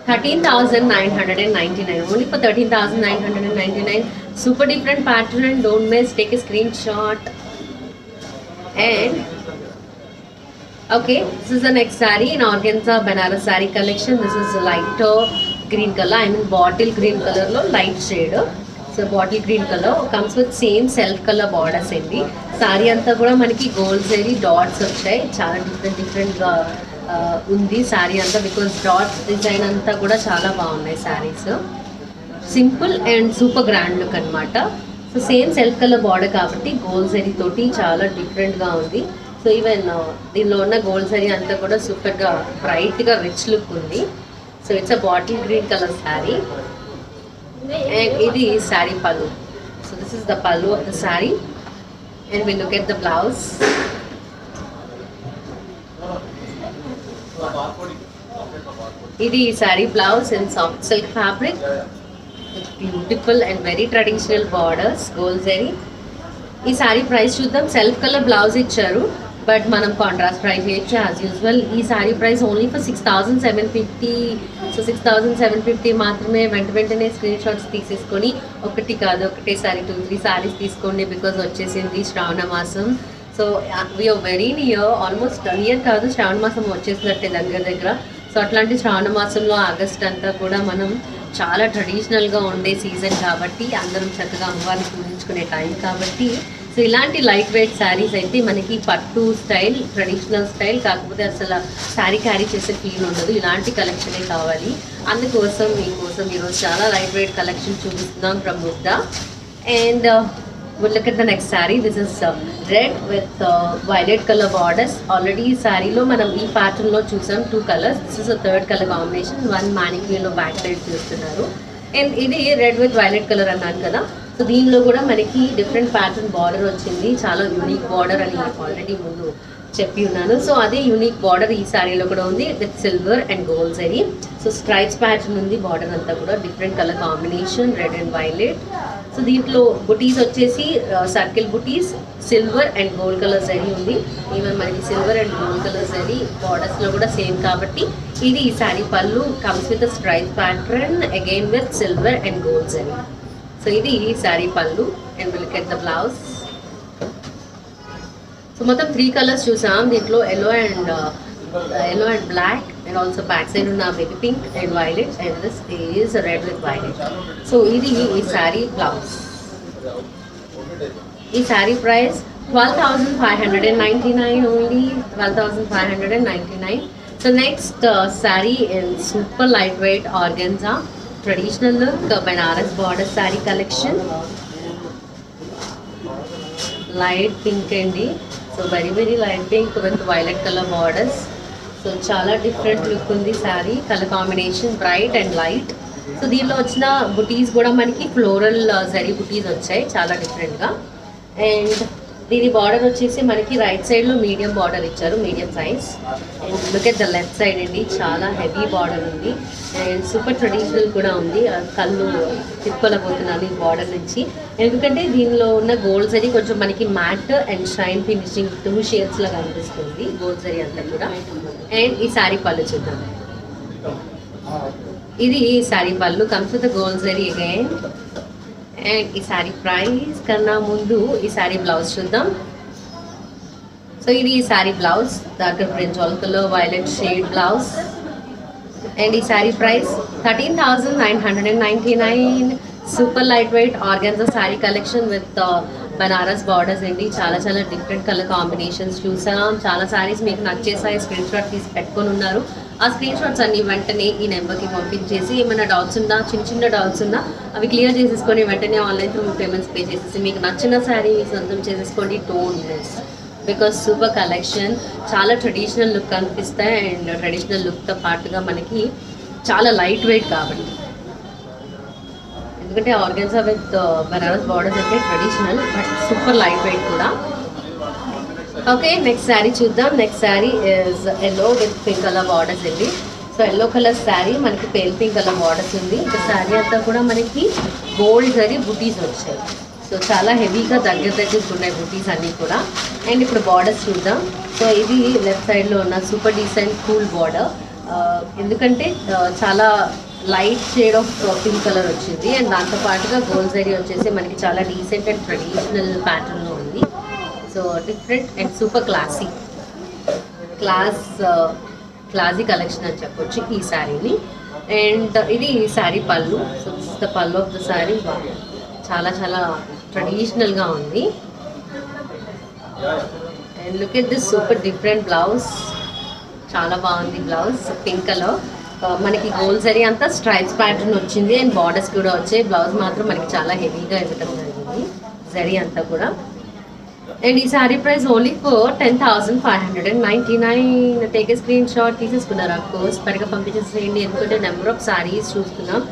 13,999, only for 13,999. Super different pattern and don't miss, take a screenshot. And okay, this is the next saree in organza Banaras saree collection. This is lighter green color, I mean bottle green color lo light shade. So bottle green color comes with same self color borders అండి. Sorry అంతా కూడా మనకి gold జరీ dots వచ్చాయి, చాలా different గా ఉంది sorry అంతా, బికాస్ డాట్స్ డిజైన్ అంతా కూడా చాలా బాగున్నాయి saris. Simple and super grand look అనమాట. So same self colour border కాబట్టి గోల్డ్ జరీ తోటి చాలా డిఫరెంట్గా ఉంది. సో ఈవెన్ దీనిలో ఉన్న గోల్డ్ జరీ అంతా కూడా సూపర్గా బ్రైట్గా రిచ్ లుక్ ఉంది. So it's a bottle green colour sari. And ఇది sari pallu. So this is the pallu of the sari. And we look at the blouse. ఇది sari blouse in soft silk fabric with beautiful and very traditional borders, gold zari. ఈ sorry price చూద్దాం. Self colour blouse ఇచ్చారు, but మనం contrast price చేయొచ్చు as usual. ఈ sorry price only for 6,750. So 6,750 మాత్రమే. వెంటనే screen shots తీసేసుకొని ఒకటి కాదు ఒకటేసారి 2-3 సారీస్ తీసుకోండి, బికాజ్ వచ్చేసింది శ్రావణ మాసం. So we are very near, almost near కాదు, శ్రావణ మాసం వచ్చేసినట్టే దగ్గర. సో అట్లాంటి శ్రావణ మాసంలో ఆగస్ట్ అంతా కూడా మనం చాలా ట్రెడిషనల్గా ఉండే సీజన్ కాబట్టి, అందరం చక్కగా అమ్మవారిని పూజించుకునే టైం కాబట్టి, సో ఇలాంటి లైట్ వెయిట్ శారీస్ అయితే మనకి పట్టు స్టైల్, ట్రెడిషనల్ స్టైల్, కాకపోతే అసలు శారీ క్యారీ చేసే ఫీల్ ఉండదు. ఇలాంటి కలెక్షనే కావాలి. అందుకోసం మీకోసం ఈరోజు చాలా లైట్ వెయిట్ కలెక్షన్ చూపిస్తున్నాం from Mugdha. And we'll look at the next saree. This is red with violet color borders. Already సారీలో మనం ఈ ప్యాటర్న్ లో చూసాం 2 colours. This is a third colour combination. One manicure లో బ్యాక్ సైడ్ చూస్తున్నారు. And ఇది red with violet colour అన్నాను కదా. సో దీనిలో కూడా మనకి డిఫరెంట్ ప్యాటర్న్ బార్డర్ వచ్చింది. చాలా యూనిక్ బార్డర్ అని ఆల్రెడీ ముందు చెప్పి ఉన్నాను. సో అదే యూనిక్ బార్డర్ ఈ శారీలో కూడా ఉంది విత్ సిల్వర్ అండ్ గోల్డ్ జరీ. సో స్ట్రైప్స్ ప్యాటర్న్ ఉంది. బార్డర్ అంతా కూడా different colour combination, red and violet. So దీంట్లో బుటీస్ వచ్చేసి సర్కిల్ బుటీస్, సిల్వర్ అండ్ గోల్డ్ కలర్ జరీ ఉంది. ఈవెన్ మనకి సిల్వర్ అండ్ గోల్డ్ కలర్ జరీ బార్డర్స్లో కూడా సేమ్ కాబట్టి ఇది ఈ sari pallu. Comes with stripe pattern again with silver and gold జరీ. సో ఇది ఈ sari pallu. And will look at the blouse. So మొత్తం 3 కలర్స్ చూసాం దీంట్లో, yellow and black, and also back side ఉన్న baby pink and violet, and this is red with violet. So ఇది ఈ sari blouse. ఈ sari price 12,599 only, 12,599. So next sari in super light weight organza traditional look Banaras border sari collection. Light pink అండి. So very light pink with violet colour borders. So చాలా different look ఉంది sari colour combination, bright and light. So దీనిలో వచ్చిన బుటీస్ కూడా మనకి floral zari బుటీస్ వచ్చాయి చాలా డిఫరెంట్గా. అండ్ దీని బార్డర్ వచ్చేసి మనకి రైట్ సైడ్లో మీడియం బార్డర్ ఇచ్చారు, medium size. And look at the left side అండి, చాలా హెవీ బార్డర్ ఉంది అండ్ సూపర్ ట్రెడిషనల్ కూడా ఉంది. కళ్ళు తిప్పలేకపోతున్నాను ఈ బార్డర్ నుంచి, ఎందుకంటే దీనిలో ఉన్న గోల్డ్ జరీ కొంచెం మనకి matte and shine finishing 2 shades లాగా అనిపిస్తుంది గోల్డ్ జరీ అంతా కూడా. అండ్ ఈ శారీ పళ్ళు చూద్దాం. ఇది ఈ sari pallu comes with gold zari again. And ఈ శారీ ప్రైస్ కన్నా ముందు ఈ శారీ బ్లౌజ్ చూద్దాం. సో ఇది ఈ sari blouse, dark brinjal colour violet shade blouse. And ఈ sari price 13,999. Super light weight organza sari collection with Banaras borders అండి. చాలా డిఫరెంట్ కలర్ కాంబినేషన్స్ చూసాం. చాలా శారీస్ మీకు నచ్చేసాయి, స్క్రీన్ షాట్ తీసి పెట్టుకొని ఉన్నారు. ఆ స్క్రీన్ షాట్స్ అన్ని వెంటనే ఈ నెంబర్కి పంపించేసి ఏమైనా డౌట్స్ ఉన్నా, చిన్న డౌట్స్ ఉన్నా అవి క్లియర్ చేసేసుకొని వెంటనే ఆన్లైన్ త్రూ పేమెంట్స్ పే చేసేసి మీకు నచ్చిన శారీ సొంతం చేసేసుకోండి. Don't miss, because super collection, చాలా ట్రెడిషనల్ లుక్ కనిపిస్తాయి అండ్ ట్రెడిషనల్ లుక్తో పాటుగా మనకి చాలా లైట్ వెయిట్ కాబట్టి, ఎందుకంటే ఆర్గాన్జా విత్ బనారస్ బార్డర్స్ అంటే traditional but super light weight కూడా. ఓకే, నెక్స్ట్ శారీ చూద్దాం. Next sari is yellow with pink colour borders అండి. సో ఎల్లో కలర్ శారీ మనకి పేల్ పింక్ కలర్ బార్డర్స్ ఉంది. ఇంకా శారీ అంతా కూడా మనకి గోల్డ్ జరీ బుటీస్ వచ్చాయి. సో చాలా హెవీగా దగ్గరకు ఉన్నాయి బుటీస్ అన్నీ కూడా. అండ్ ఇప్పుడు బార్డర్స్ చూద్దాం. సో ఇది లెఫ్ట్ సైడ్లో ఉన్న సూపర్ డీసెంట్ కూల్ బార్డర్. ఎందుకంటే చాలా light shade of pink colour వచ్చింది. అండ్ దాంతో పాటుగా గోల్డ్ జరీ వచ్చేసి మనకి చాలా డీసెంట్ అండ్ ట్రెడిషనల్ ప్యాటర్న్లో ఉంది. So different and super classy classy collection అని చెప్పొచ్చు ఈ శారీని. అండ్ ఇది sari pallu. So this the pallu of the sari. చాలా చాలా ట్రెడిషనల్గా ఉంది. And look at this super different blouse. చాలా బాగుంది బ్లౌజ్. పింక్ కలర్ మనకి గోల్డ్ జరీ అంతా స్ట్రైప్స్ ప్యాటర్న్ వచ్చింది. అండ్ బార్డర్స్ కూడా వచ్చాయి. బ్లౌజ్ మాత్రం మనకి చాలా హెవీగా ఇవ్వడం జరిగింది జరీ అంతా కూడా. అండ్ ఈ sari price only for 10,599. Take a screen shot తీసేసుకున్నారు. ఆఫ్ కోర్స్ త్వరగా పంపించేసేయండి. ఎందుకంటే నెంబర్ ఆఫ్ శారీస్ చూస్తున్నాం.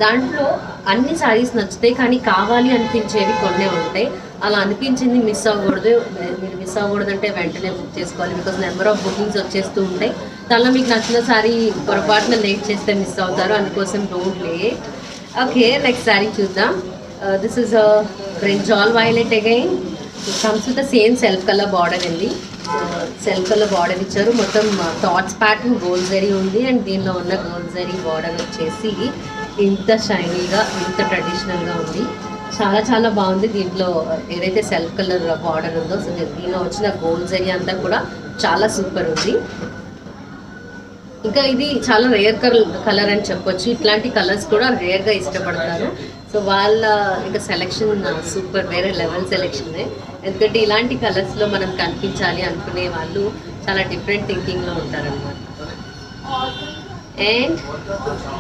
దాంట్లో అన్ని శారీస్ నచ్చుతాయి, కానీ కావాలి అనిపించేవి కొన్నే ఉంటాయి. అలా అనిపించింది మిస్ అవ్వకూడదు. మీరు మిస్ అవ్వకూడదు అంటే వెంటనే బుక్ చేసుకోవాలి. బికాస్ నెంబర్ ఆఫ్ బుకింగ్స్ వచ్చేస్తూ ఉంటాయి. దానిలో మీకు నచ్చిన శారీ పొరపాటున లేట్ చేస్తే మిస్ అవుతారు. అందుకోసం don't late. Okay, next sari చూద్దాం. This is brinjal violet again. Comes with the same self colour border అండి. సెల్ఫ్ కలర్ బార్డర్ ఇచ్చారు. మొత్తం థాట్స్ ప్యాటర్న్ గోల్డ్ జరీ ఉంది. అండ్ దీనిలో ఉన్న గోల్డ్ జరీ బార్డర్ వచ్చేసి ఇంత షైనీగా ఇంత ట్రెడిషనల్గా ఉంది. చాలా చాలా బాగుంది. దీంట్లో ఏదైతే సెల్ఫ్ కలర్ బార్డర్ ఉందో, సో దీనిలో వచ్చిన గోల్డ్ జరీ అంతా కూడా చాలా సూపర్ ఉంది. ఇంకా ఇది చాలా రేర్ కలర్ అని చెప్పొచ్చు. ఇట్లాంటి కలర్స్ కూడా రేర్గా ఇష్టపడతారు. సో వాళ్ళ ఇంకా సెలెక్షన్ సూపర్, వేరే లెవెల్ సెలెక్షనే. ఎందుకంటే ఇలాంటి కలర్స్లో మనం కనిపించాలి అనుకునే వాళ్ళు చాలా డిఫరెంట్ థింకింగ్లో ఉంటారనమాట. అండ్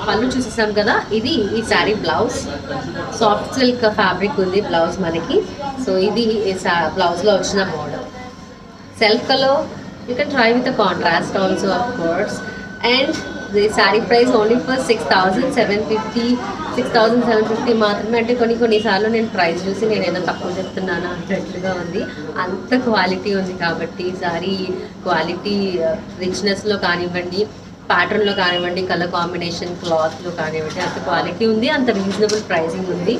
పళ్ళు చూసేసాం కదా. ఇది ఈ sari blouse. Soft silk fabric ఉంది బ్లౌజ్ మనకి. సో ఇది బ్లౌజ్లో వచ్చిన border. Self colour you can try with contrast also of course. And the sari price only for 6,750 మాత్రమే. అంటే కొన్నిసార్లు నేను ప్రైస్ చూసి నేను ఏదో తక్కువ చెప్తున్నానా అన్నట్లుగా ఉంది. అంత క్వాలిటీ ఉంది కాబట్టి శారీ క్వాలిటీ రిచ్నెస్లో కానివ్వండి, ప్యాటర్న్లో కానివ్వండి, కలర్ కాంబినేషన్, క్లాత్లో కానివ్వండి, అంత క్వాలిటీ ఉంది. అంత రీజనబుల్ ప్రైసింగ్ ఉంది.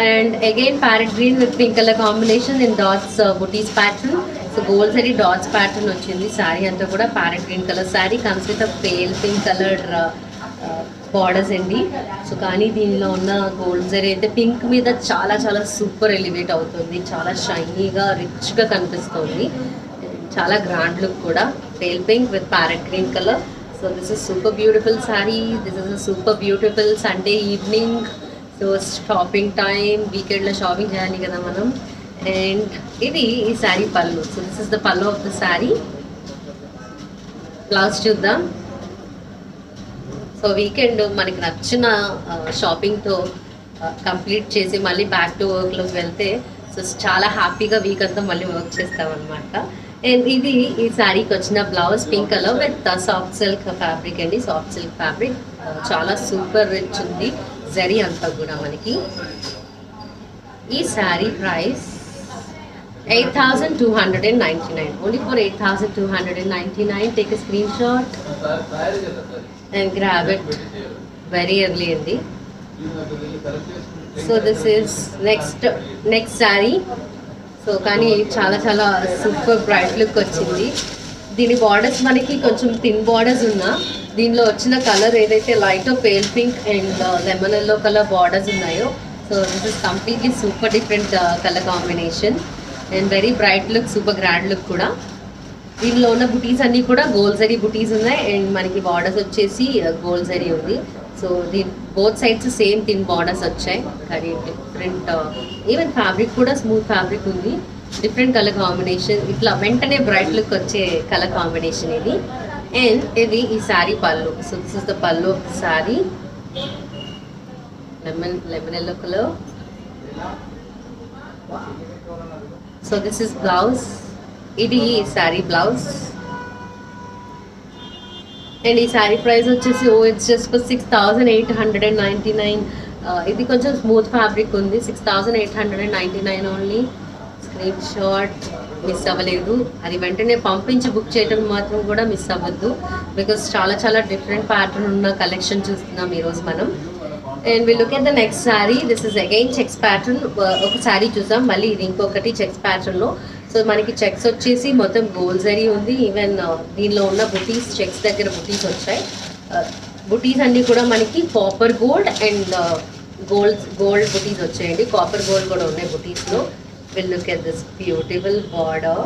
And again parrot green with pink colour combination in dots బుటీస్ ప్యాటర్న్. సో గోల్డ్ జరీ డాట్స్ ప్యాటర్న్ వచ్చింది. శారీ అంతా కూడా parrot green colour sari. Comes with pale pink colour borders అండి. సో కానీ దీనిలో ఉన్న గోల్డ్ జరీ అయితే పింక్ మీద చాలా చాలా సూపర్ ఎలివేట్ అవుతుంది. చాలా షైనీగా రిచ్గా కనిపిస్తుంది. చాలా గ్రాండ్ లుక్ కూడా. Pale pink with parrot green colour. So this is super beautiful sari. This is a super beautiful Sunday evening. So shopping time, వీకెండ్లో షాపింగ్ చేయాలి కదా మనం. అండ్ ఇది ఈ sari pallu. So this is the pallu of the sari. Blouse చూద్దాం. So weekend మనకి నచ్చిన షాపింగ్తో కంప్లీట్ చేసి మళ్ళీ బ్యాక్ టు వర్క్లోకి వెళ్తే సో చాలా హ్యాపీగా వీక్ అంతా మళ్ళీ వర్క్ చేస్తామన్నమాట. అండ్ ఇది ఈ శారీకి వచ్చిన blouse pink colour with soft silk fabric అండి. సాఫ్ట్ సిల్క్ ఫ్యాబ్రిక్ చాలా సూపర్ రిచ్ ఉంది జరీ అంతా కూడా మనకి. ఈ sari price 8,299. Only for 8,299. Take a screen shot and grab it very early అండి. So this is next sari. So కానీ చాలా చాలా సూపర్ బ్రైట్ లుక్ వచ్చింది. దీని బార్డర్స్ మనకి కొంచెం థిన్ బార్డర్స్ ఉన్నా దీనిలో వచ్చిన కలర్ ఏదైతే light pale pink and lemon yellow colour borders ఉన్నాయో, so this is completely super different colour combination and very bright look, super grand look కూడా. దీనిలో ఉన్న బుటీస్ అన్నీ కూడా గోల్డ్ జరీ బుటీస్ ఉన్నాయి అండ్ మనకి బార్డర్స్ వచ్చేసి గోల్డ్ జరీ ఉంది. సో దీని both sides same thin borders వచ్చాయి కానీ డిఫరెంట్ ఈవెన్ ఫ్యాబ్రిక్ కూడా స్మూత్ ఫ్యాబ్రిక్ ఉంది. డిఫరెంట్ కలర్ కాంబినేషన్, ఇట్లా వెంటనే బ్రైట్ లుక్ వచ్చే కలర్ కాంబినేషన్ ఇది. అండ్ ఇది ఈ sari pallu. So this is the pallu of the sari. Lemon yellow colour. So this is blouse. ఇది శారీ బ్లౌజ్ అండ్ ఈ శారీ ప్రైస్ వచ్చేసి ఇట్స్ జస్ట్ ఫర్ 6,899. ఇది కొంచెం స్మూత్ ఫ్యాబ్రిక్ ఉంది. 6,899 ఓన్లీ. స్క్రీన్ షాట్ మిస్ అవ్వలేదు. అది వెంటనే పంపించి బుక్ చేయడం మాత్రం కూడా మిస్ అవ్వద్దు. బికాస్ చాలా చాలా డిఫరెంట్ ప్యాటర్న్ ఉన్న కలెక్షన్ చూస్తున్నాం ఈరోజు మనం. And will look at the next sari. This is again checks pattern. ఒక శారీ చూసాం, మళ్ళీ ఇది ఇంకొకటి చెక్స్ ప్యాటర్న్లో. సో మనకి చెక్స్ వచ్చేసి మొత్తం గోల్డ్ జరీ ఉంది. ఈవెన్ దీనిలో ఉన్న బుటీస్, చెక్స్ దగ్గర బుటీస్ వచ్చాయి. బుటీస్ అన్నీ కూడా మనకి కాపర్ గోల్డ్ అండ్ గోల్డ్ బుటీస్ వచ్చాయండి. కాపర్ గోల్డ్ కూడా ఉన్నాయి బుటీస్లో. Will look at this beautiful border.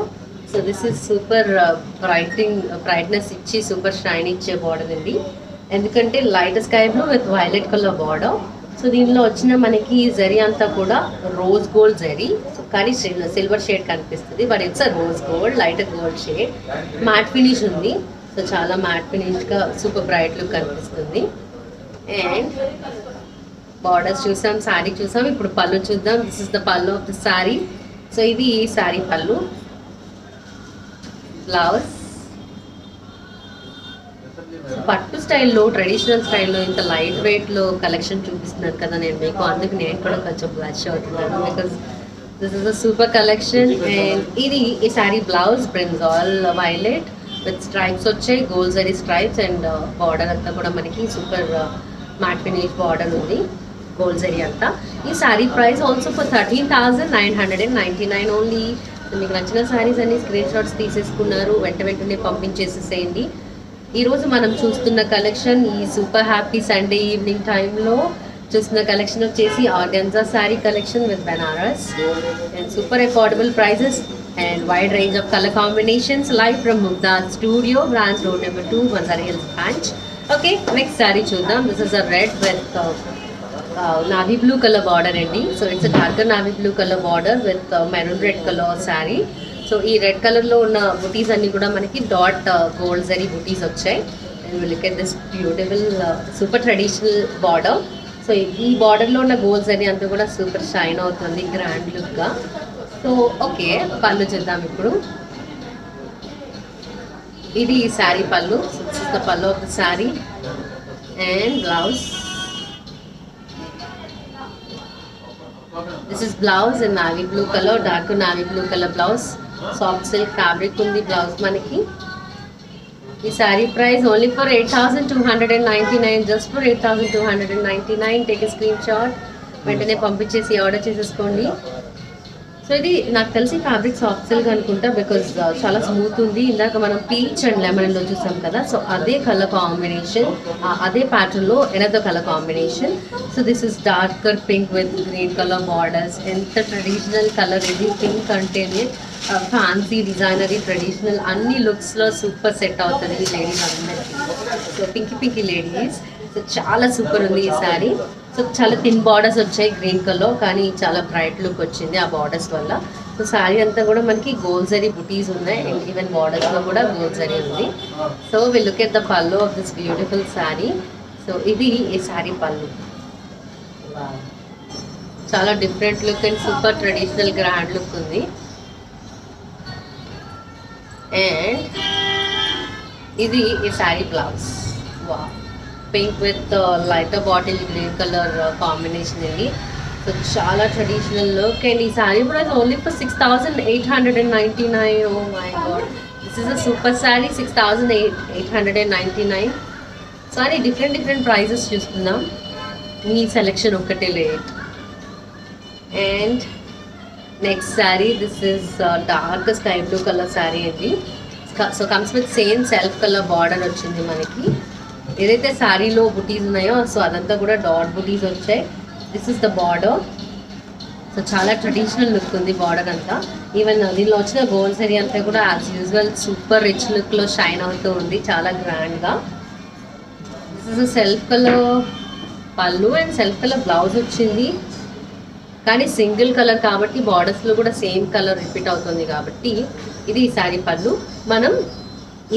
So this is super brightness ఇచ్చి సూపర్ షైన్ ఇచ్చే బార్డర్ అండి. ఎందుకంటే light sky blue with violet colour border. So దీనిలో వచ్చిన మనకి జరీ అంతా కూడా రోజ్ గోల్డ్ జరీ, కానీ సిల్వర్ షేడ్ కనిపిస్తుంది. But it's a rose gold, light gold shade. Matte finish ఉంది. సో చాలా మ్యాట్ ఫినిష్గా సూపర్ బ్రైట్ లుక్ కనిపిస్తుంది. అండ్ బార్డర్స్ చూసాం, శారీ చూసాం. ఇప్పుడు పళ్ళు చూద్దాం. This is the pallu of the sari. So ఇది శారీ పళ్ళు. బ్లౌజ్ పట్టు స్టైల్లో, ట్రెడిషనల్ స్టైల్లో ఇంత లైట్ వెయిట్లో కలెక్షన్ చూపిస్తున్నాను కదా నేను మీకు. అందుకు నేను కూడా కొంచెం బ్లష్ అవుతున్నాను because this is a super collection. And ఇది ఈ sari blouse brinjal violet with stripes వచ్చాయి, gold zari stripes. And border అంతా కూడా మనకి సూపర్ మ్యాట్ ఫినిష్ బార్డర్ ఉంది, గోల్డ్ జరీ అంతా. ఈ sari price also for 13,999 only. మీకు నచ్చిన శారీస్ అన్ని స్క్రీన్ షాట్స్ తీసేసుకున్నారు, వెంటనే పంపించేసేసేయండి. ఈరోజు మనం చూస్తున్న కలెక్షన్, ఈ సూపర్ హ్యాపీ సండే ఈవినింగ్ టైంలో చూస్తున్న కలెక్షన్ వచ్చేసి organza sari collection with Benaras and super affordable prices and wide range of colour combinations. Live from Mugdha's studio, branch road number 2, Banjara hills branch. Okay, next sari చూద్దాం. This is a red with navy blue colour border అండి. So it's a darker navy blue colour border with maroon red colour sari. So ఈ red కలర్లో ఉన్న బుటీస్ అన్నీ కూడా మనకి dot gold zari బుటీస్ వచ్చాయి. And will look at this beautiful super traditional border. So ఈ బార్డర్లో ఉన్న గోల్డ్ జరీ అంతా కూడా సూపర్ షైన్ అవుతుంది గ్రాండ్ లుక్గా. సో ఓకే, పళ్ళు చూద్దాం ఇప్పుడు. ఇది sari pallu. This is the pallu of the sari. And blouse. This is blouse in navy blue colour, dark navy blue colour blouse. Soft silk fabric ఉంది బ్లౌజ్ మనకి. ఈ sari price only for 8,299, just for 8,299. Take a screen shot, వెంటనే పంపించేసి order చేసేసుకోండి. So ఇది నాకు తెలిసి fabric soft silk అనుకుంటా, బికాజ్ చాలా స్మూత్ ఉంది. ఇందాక మనం పీచ్ అండ్ లెమన్లో చూసాం కదా, సో అదే కలర్ కాంబినేషన్, అదే ప్యాటర్న్లో another colour combination. So this is darker pink with green colour borders. ఎంత ట్రెడిషనల్ కలర్ ఇది. పింక్ అంటేనే ఫ్యాన్సీ, డిజైనరీ, ట్రెడిషనల్ అన్ని లుక్స్లో సూపర్ సెట్ అవుతుంది ఈ లేడీస్ అందరికీ. So Pinky ladies. సో చాలా సూపర్ ఉంది ఈ శారీ. సో చాలా థిన్ బార్డర్స్ వచ్చాయి గ్రీన్ కలర్, కానీ చాలా బ్రైట్ లుక్ వచ్చింది ఆ బార్డర్స్ వల్ల. సో శారీ అంతా కూడా మనకి గోల్డ్ జరీ బుటీస్ ఉన్నాయి అండ్ ఈవెన్ బార్డర్స్లో కూడా గోల్డ్ జరీ ఉంది. So will look at the pallu of this beautiful sari. So ఇది ఈ శారీ పళ్ళు. చాలా different look and super traditional grand look ఉంది. అండ్ ఇది ఈ శారీ బ్లౌజ్. వా, pink with lighter bottle green colour combination ఇది. సో చాలా ట్రెడిషనల్ లుక్. అండ్ ఈ sari price only for 6,899. Oh my god, this is a super sari. 6,899. Sorry, different prices చూస్తున్నాం. మీ selection ఒక్కటే late. And next sari, this is dark sky blue colour sari అండి. So comes with same self colour border వచ్చింది మనకి. ఏదైతే శారీలో బుటీస్ ఉన్నాయో సో అదంతా కూడా డాట్ బుటీస్ వచ్చాయి. This is the border. So చాలా ట్రెడిషనల్ లుక్ ఉంది బార్డర్ అంతా. ఈవెన్ దీనిలో వచ్చిన గోల్డ్ జరీ అంతా కూడా యాజ్ యూజువల్ సూపర్ రిచ్ లుక్లో షైన్ అవుతూ ఉంది, చాలా గ్రాండ్గా. This is self colour pallu and self colour blouse వచ్చింది. కానీ సింగిల్ కలర్ కాబట్టి బార్డర్స్లో కూడా సేమ్ కలర్ రిపీట్ అవుతుంది కాబట్టి ఇది ఈ శారీ పళ్ళు. మనం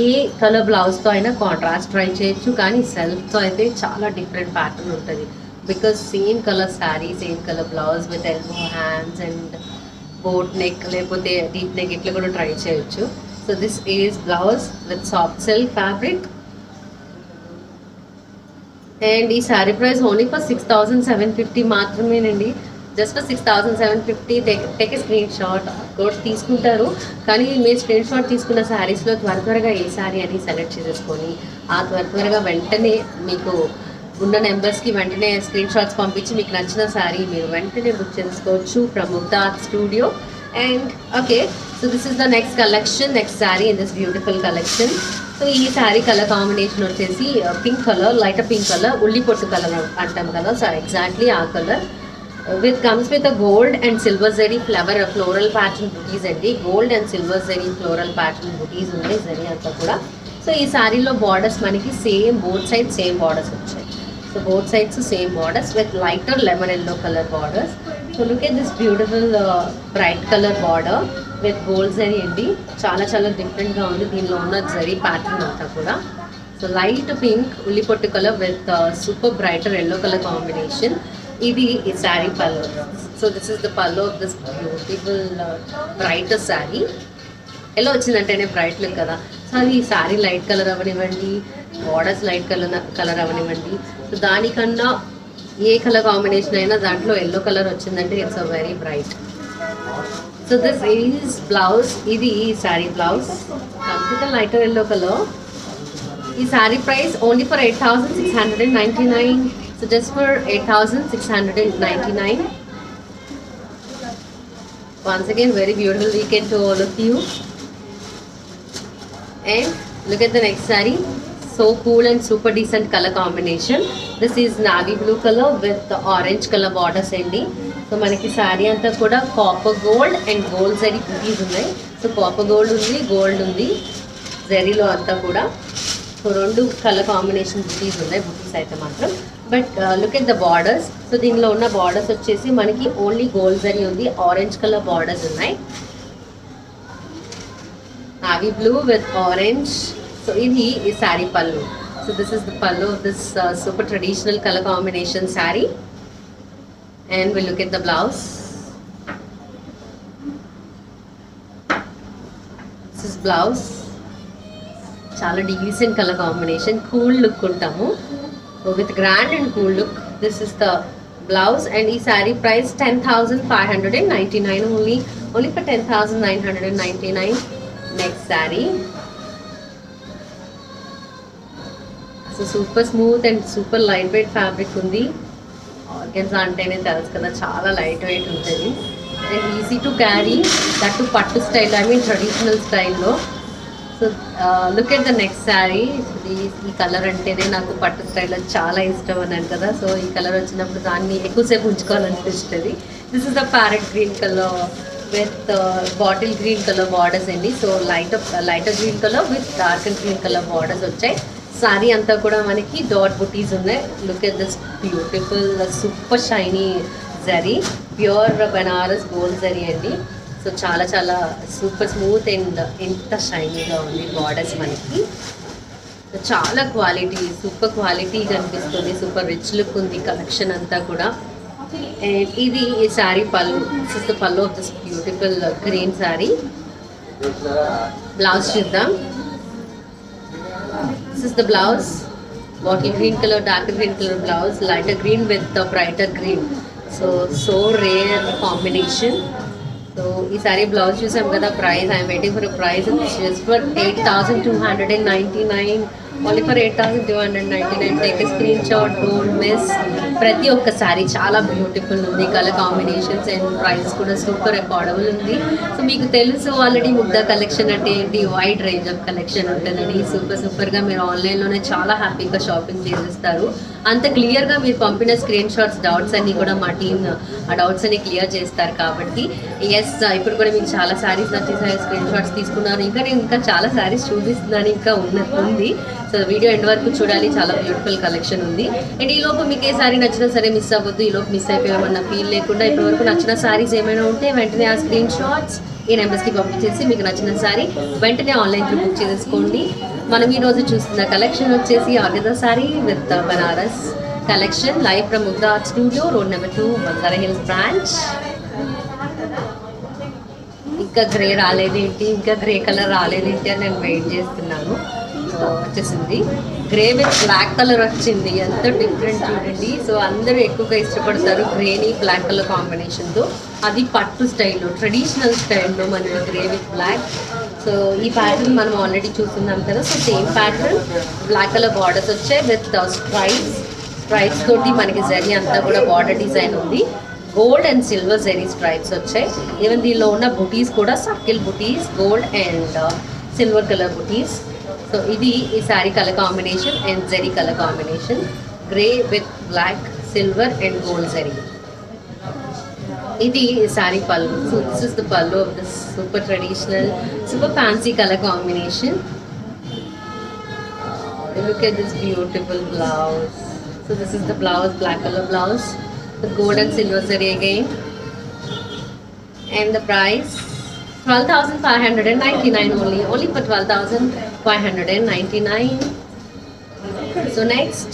ఏ కలర్ బ్లౌజ్తో అయినా కాంట్రాస్ట్ ట్రై చేయొచ్చు, కానీ సెల్ఫ్తో అయితే చాలా డిఫరెంట్ ప్యాటర్న్ ఉంటుంది. Because same colour sari, same colour blouse with elbow hands and boat neck లేకపోతే డీప్ నెక్ ఇట్లా కూడా ట్రై చేయొచ్చు. So this is blouse with soft silk fabric. And ఈ శారీ ప్రైస్ ఓన్లీ ఫర్ 6,750 మాత్రమేనండి. Just for 6,750 take a screen shot. Course తీసుకుంటారు, కానీ మీరు screen shot తీసుకున్న శారీస్లో త్వరగా ఏ శారీ అని సెలెక్ట్ చేసేసుకొని ఆ త్వరగా వెంటనే మీకు ఉన్న నెంబర్స్కి వెంటనే స్క్రీన్ షాట్స్ పంపించి మీకు నచ్చిన శారీ మీరు వెంటనే బుక్ చేసుకోవచ్చు from Mugdha art studio. And okay, so this is the next collection, next sari in this beautiful collection. So ఈ శారీ కలర్ కాంబినేషన్ వచ్చేసి pink colour, light pink colour, ఉల్లి పొట్టు కలర్ అంటాం కదా, సో ఎగ్జాక్ట్లీ ఆ colour. With comes with a gold and silver zari floral pattern బుటీస్ అండి. Gold and silver zari floral pattern బుటీస్ ఉన్నాయి జరీ అంతా కూడా. సో ఈ శారీలో బార్డర్స్ మనకి same both side same borders వచ్చాయి. So both sides same borders with lighter lemon yellow colour borders. So look at this beautiful bright colour border with gold zari అండి. చాలా డిఫరెంట్గా ఉంది దీనిలో ఉన్న జరీ ప్యాటర్న్ అంతా కూడా. సో లైట్ పింక్ ఉల్లిపొట్టు colour with super brighter yellow colour combination. ఇది ఈ sari pallu. So this is the pallu of this beautiful brighter sari. ఎలా వచ్చిందంటేనే బ్రైట్ లుక్ కదా. సో అది ఈ శారీ లైట్ కలర్ అవనివ్వండి, బార్డర్స్ లైట్ కలర్ అవనివ్వండి, సో దానికన్నా ఏ కలర్ కాంబినేషన్ అయినా దాంట్లో ఎల్లో కలర్ వచ్చిందంటే it's a very bright. So this is blouse. ఇది sari blouse complete lighter yellow colour. ఈ sari price only for 8,699. So just for 8,699. Once again, very beautiful weekend to all of you. And look at the next saree. So cool and super decent color combination. This is navy blue color with the orange color borders అండి. So మనకి శారీ అంతా కూడా copper gold and gold zari బుటీస్ ఉన్నాయి. So copper gold ఉంది, gold ఉంది జరీలో అంతా కూడా. So రెండు కలర్ కాంబినేషన్ బుటీస్ ఉన్నాయి, బుటీస్ అయితే మాత్రం. But look at the borders. So దీనిలో ఉన్న బార్డర్స్ వచ్చేసి మనకి ఓన్లీ గోల్డ్ జరీ ఉంది, ఆరెంజ్ కలర్ బార్డర్స్ ఉన్నాయి. Navy blue with orange. So ఇది ఈ sari pallu. So this is the pallu of this super traditional colour combination sari. And will look at the blouse. This is blouse. చాలా decent colour combination, cool look ఉంటాము with grand and cool look. This is the blouse. And ఈ sari price 10,599 only for 10,999. Next sari. So super smooth and super light weight fabric ఉంది. Organza అంటేనే తెలుసు కదా, చాలా light wait ఉంటుంది and easy to carry, that to పట్టు style, I mean traditional స్టైల్లో. So look at the next sari. ఈ కలర్ అంటేనే నాకు పట్టు స్టైల్లో చాలా ఇష్టం అన్నాను కదా. సో ఈ కలర్ వచ్చినప్పుడు దాన్ని ఎక్కువసేపు ఉంచుకోవాలనిపిస్తుంది. This is the parrot green colour with bottle green colour borders అండి. So lighter green colour with dark green colour borders వచ్చాయి. శారీ అంతా కూడా మనకి డాట్ బుటీస్ ఉన్నాయి. Look at this beautiful super shiny zari, pure Banaras gold zari అండి. సో చాలా సూపర్ స్మూత్ అండ్ ఎంత షైనీగా ఉంది బార్డర్స్ మనకి. సో చాలా క్వాలిటీ, సూపర్ క్వాలిటీ కనిపిస్తుంది, సూపర్ రిచ్ లుక్ ఉంది కలెక్షన్ అంతా కూడా. అండ్ ఇది ఈ sari pallu. This is the pallu of this beautiful green sari. Blouse చూద్దాం. This is the blouse. Bottle green colour, dark green colour blouse, lighter green with the brighter green. So rare combination. So ఈ sari blouse చూసాం కదా, price I'm waiting for price just for 8,299. Only for 8,299. Take a screen shot, don't miss. ప్రతి ఒక్క sorry చాలా beautiful ఉంది, colour combinations and price కూడా super affordable ఉంది. So మీకు తెలుసు ఆల్రెడీ ముగ్ధా కలెక్షన్ అంటే ఏంటి, వైడ్ రేంజ్ ఆఫ్ కలెక్షన్ ఉంటుందని. సూపర్గా మీరు ఆన్లైన్లోనే చాలా హ్యాపీగా షాపింగ్ చేసేస్తారు. అంత క్లియర్గా మీరు పంపిన స్క్రీన్ షాట్స్ డౌట్స్ అన్నీ కూడా మా టీమ్ ఆ డౌట్స్ అన్ని క్లియర్ చేస్తారు. కాబట్టి ఇప్పుడు కూడా మీకు చాలా శారీస్ నచ్చేసారి, స్క్రీన్ షాట్స్ తీసుకున్నారు. నేను ఇంకా చాలా శారీస్ చూపిస్తున్నాను, ఇంకా ఉంది. సో వీడియో ఎండ్ వరకు చూడాలి, చాలా బ్యూటిఫుల్ కలెక్షన్ ఉంది. అండ్ ఈలోపు మీకు ఏ శారీ నచ్చినా సరే మిస్ అవ్వద్దు. ఈలోపు మిస్ అయిపోయామన్న ఫీల్ లేకుండా ఇప్పటివరకు నచ్చిన శారీస్ ఏమైనా ఉంటే వెంటనే ఆ స్క్రీన్ షాట్స్ ఈ నెంబర్స్కి పంపించేసి మీకు నచ్చిన శారీ వెంటనే ఆన్లైన్ త్రూ బుక్ చేసుకోండి. మనం ఈరోజు చూస్తున్న కలెక్షన్ వచ్చేసి organza sari with Banaras collection, live from Mugdha art studio, road number 2, Banjara hills branch. ఇంకా గ్రే రాలేదేంటి, ఇంకా గ్రే కలర్ రాలేదేంటి అని నేను వెయిట్ చేస్తున్నాను. వచ్చేసింది. గ్రే విత్ బ్లాక్ కలర్ వచ్చింది, ఎంత డిఫరెంట్ చూడండి. సో అందరూ ఎక్కువగా ఇష్టపడతారు గ్రేని బ్లాక్ కలర్ కాంబినేషన్తో, అది పట్టు స్టైల్లో ట్రెడిషనల్ స్టైల్లో మనకి గ్రే విత్ బ్లాక్. సో ఈ ప్యాటర్న్ మనం ఆల్రెడీ చూస్తున్నాం కదా. So same pattern black colour borders వచ్చాయి విత్ స్ట్రైప్స్ తోటి మనకి జరీ అంతా కూడా బార్డర్ డిజైన్ ఉంది. Gold and silver zari stripes వచ్చాయి. ఈవెన్ దీనిలో ఉన్న బుటీస్ కూడా సర్కిల్ బుటీస్, గోల్డ్ అండ్ సిల్వర్ కలర్ బుటీస్. సో ఇది ఈ sari colour combination and zari colour combination, grey with black, silver and gold zari. ఇది sari pallu. So this is the pallu of this super traditional, super fancy colour combination. Look at this beautiful blouse. So this is the blouse, black color blouse with gold and silver zari again. And the price 12,599 only for 12,599. So next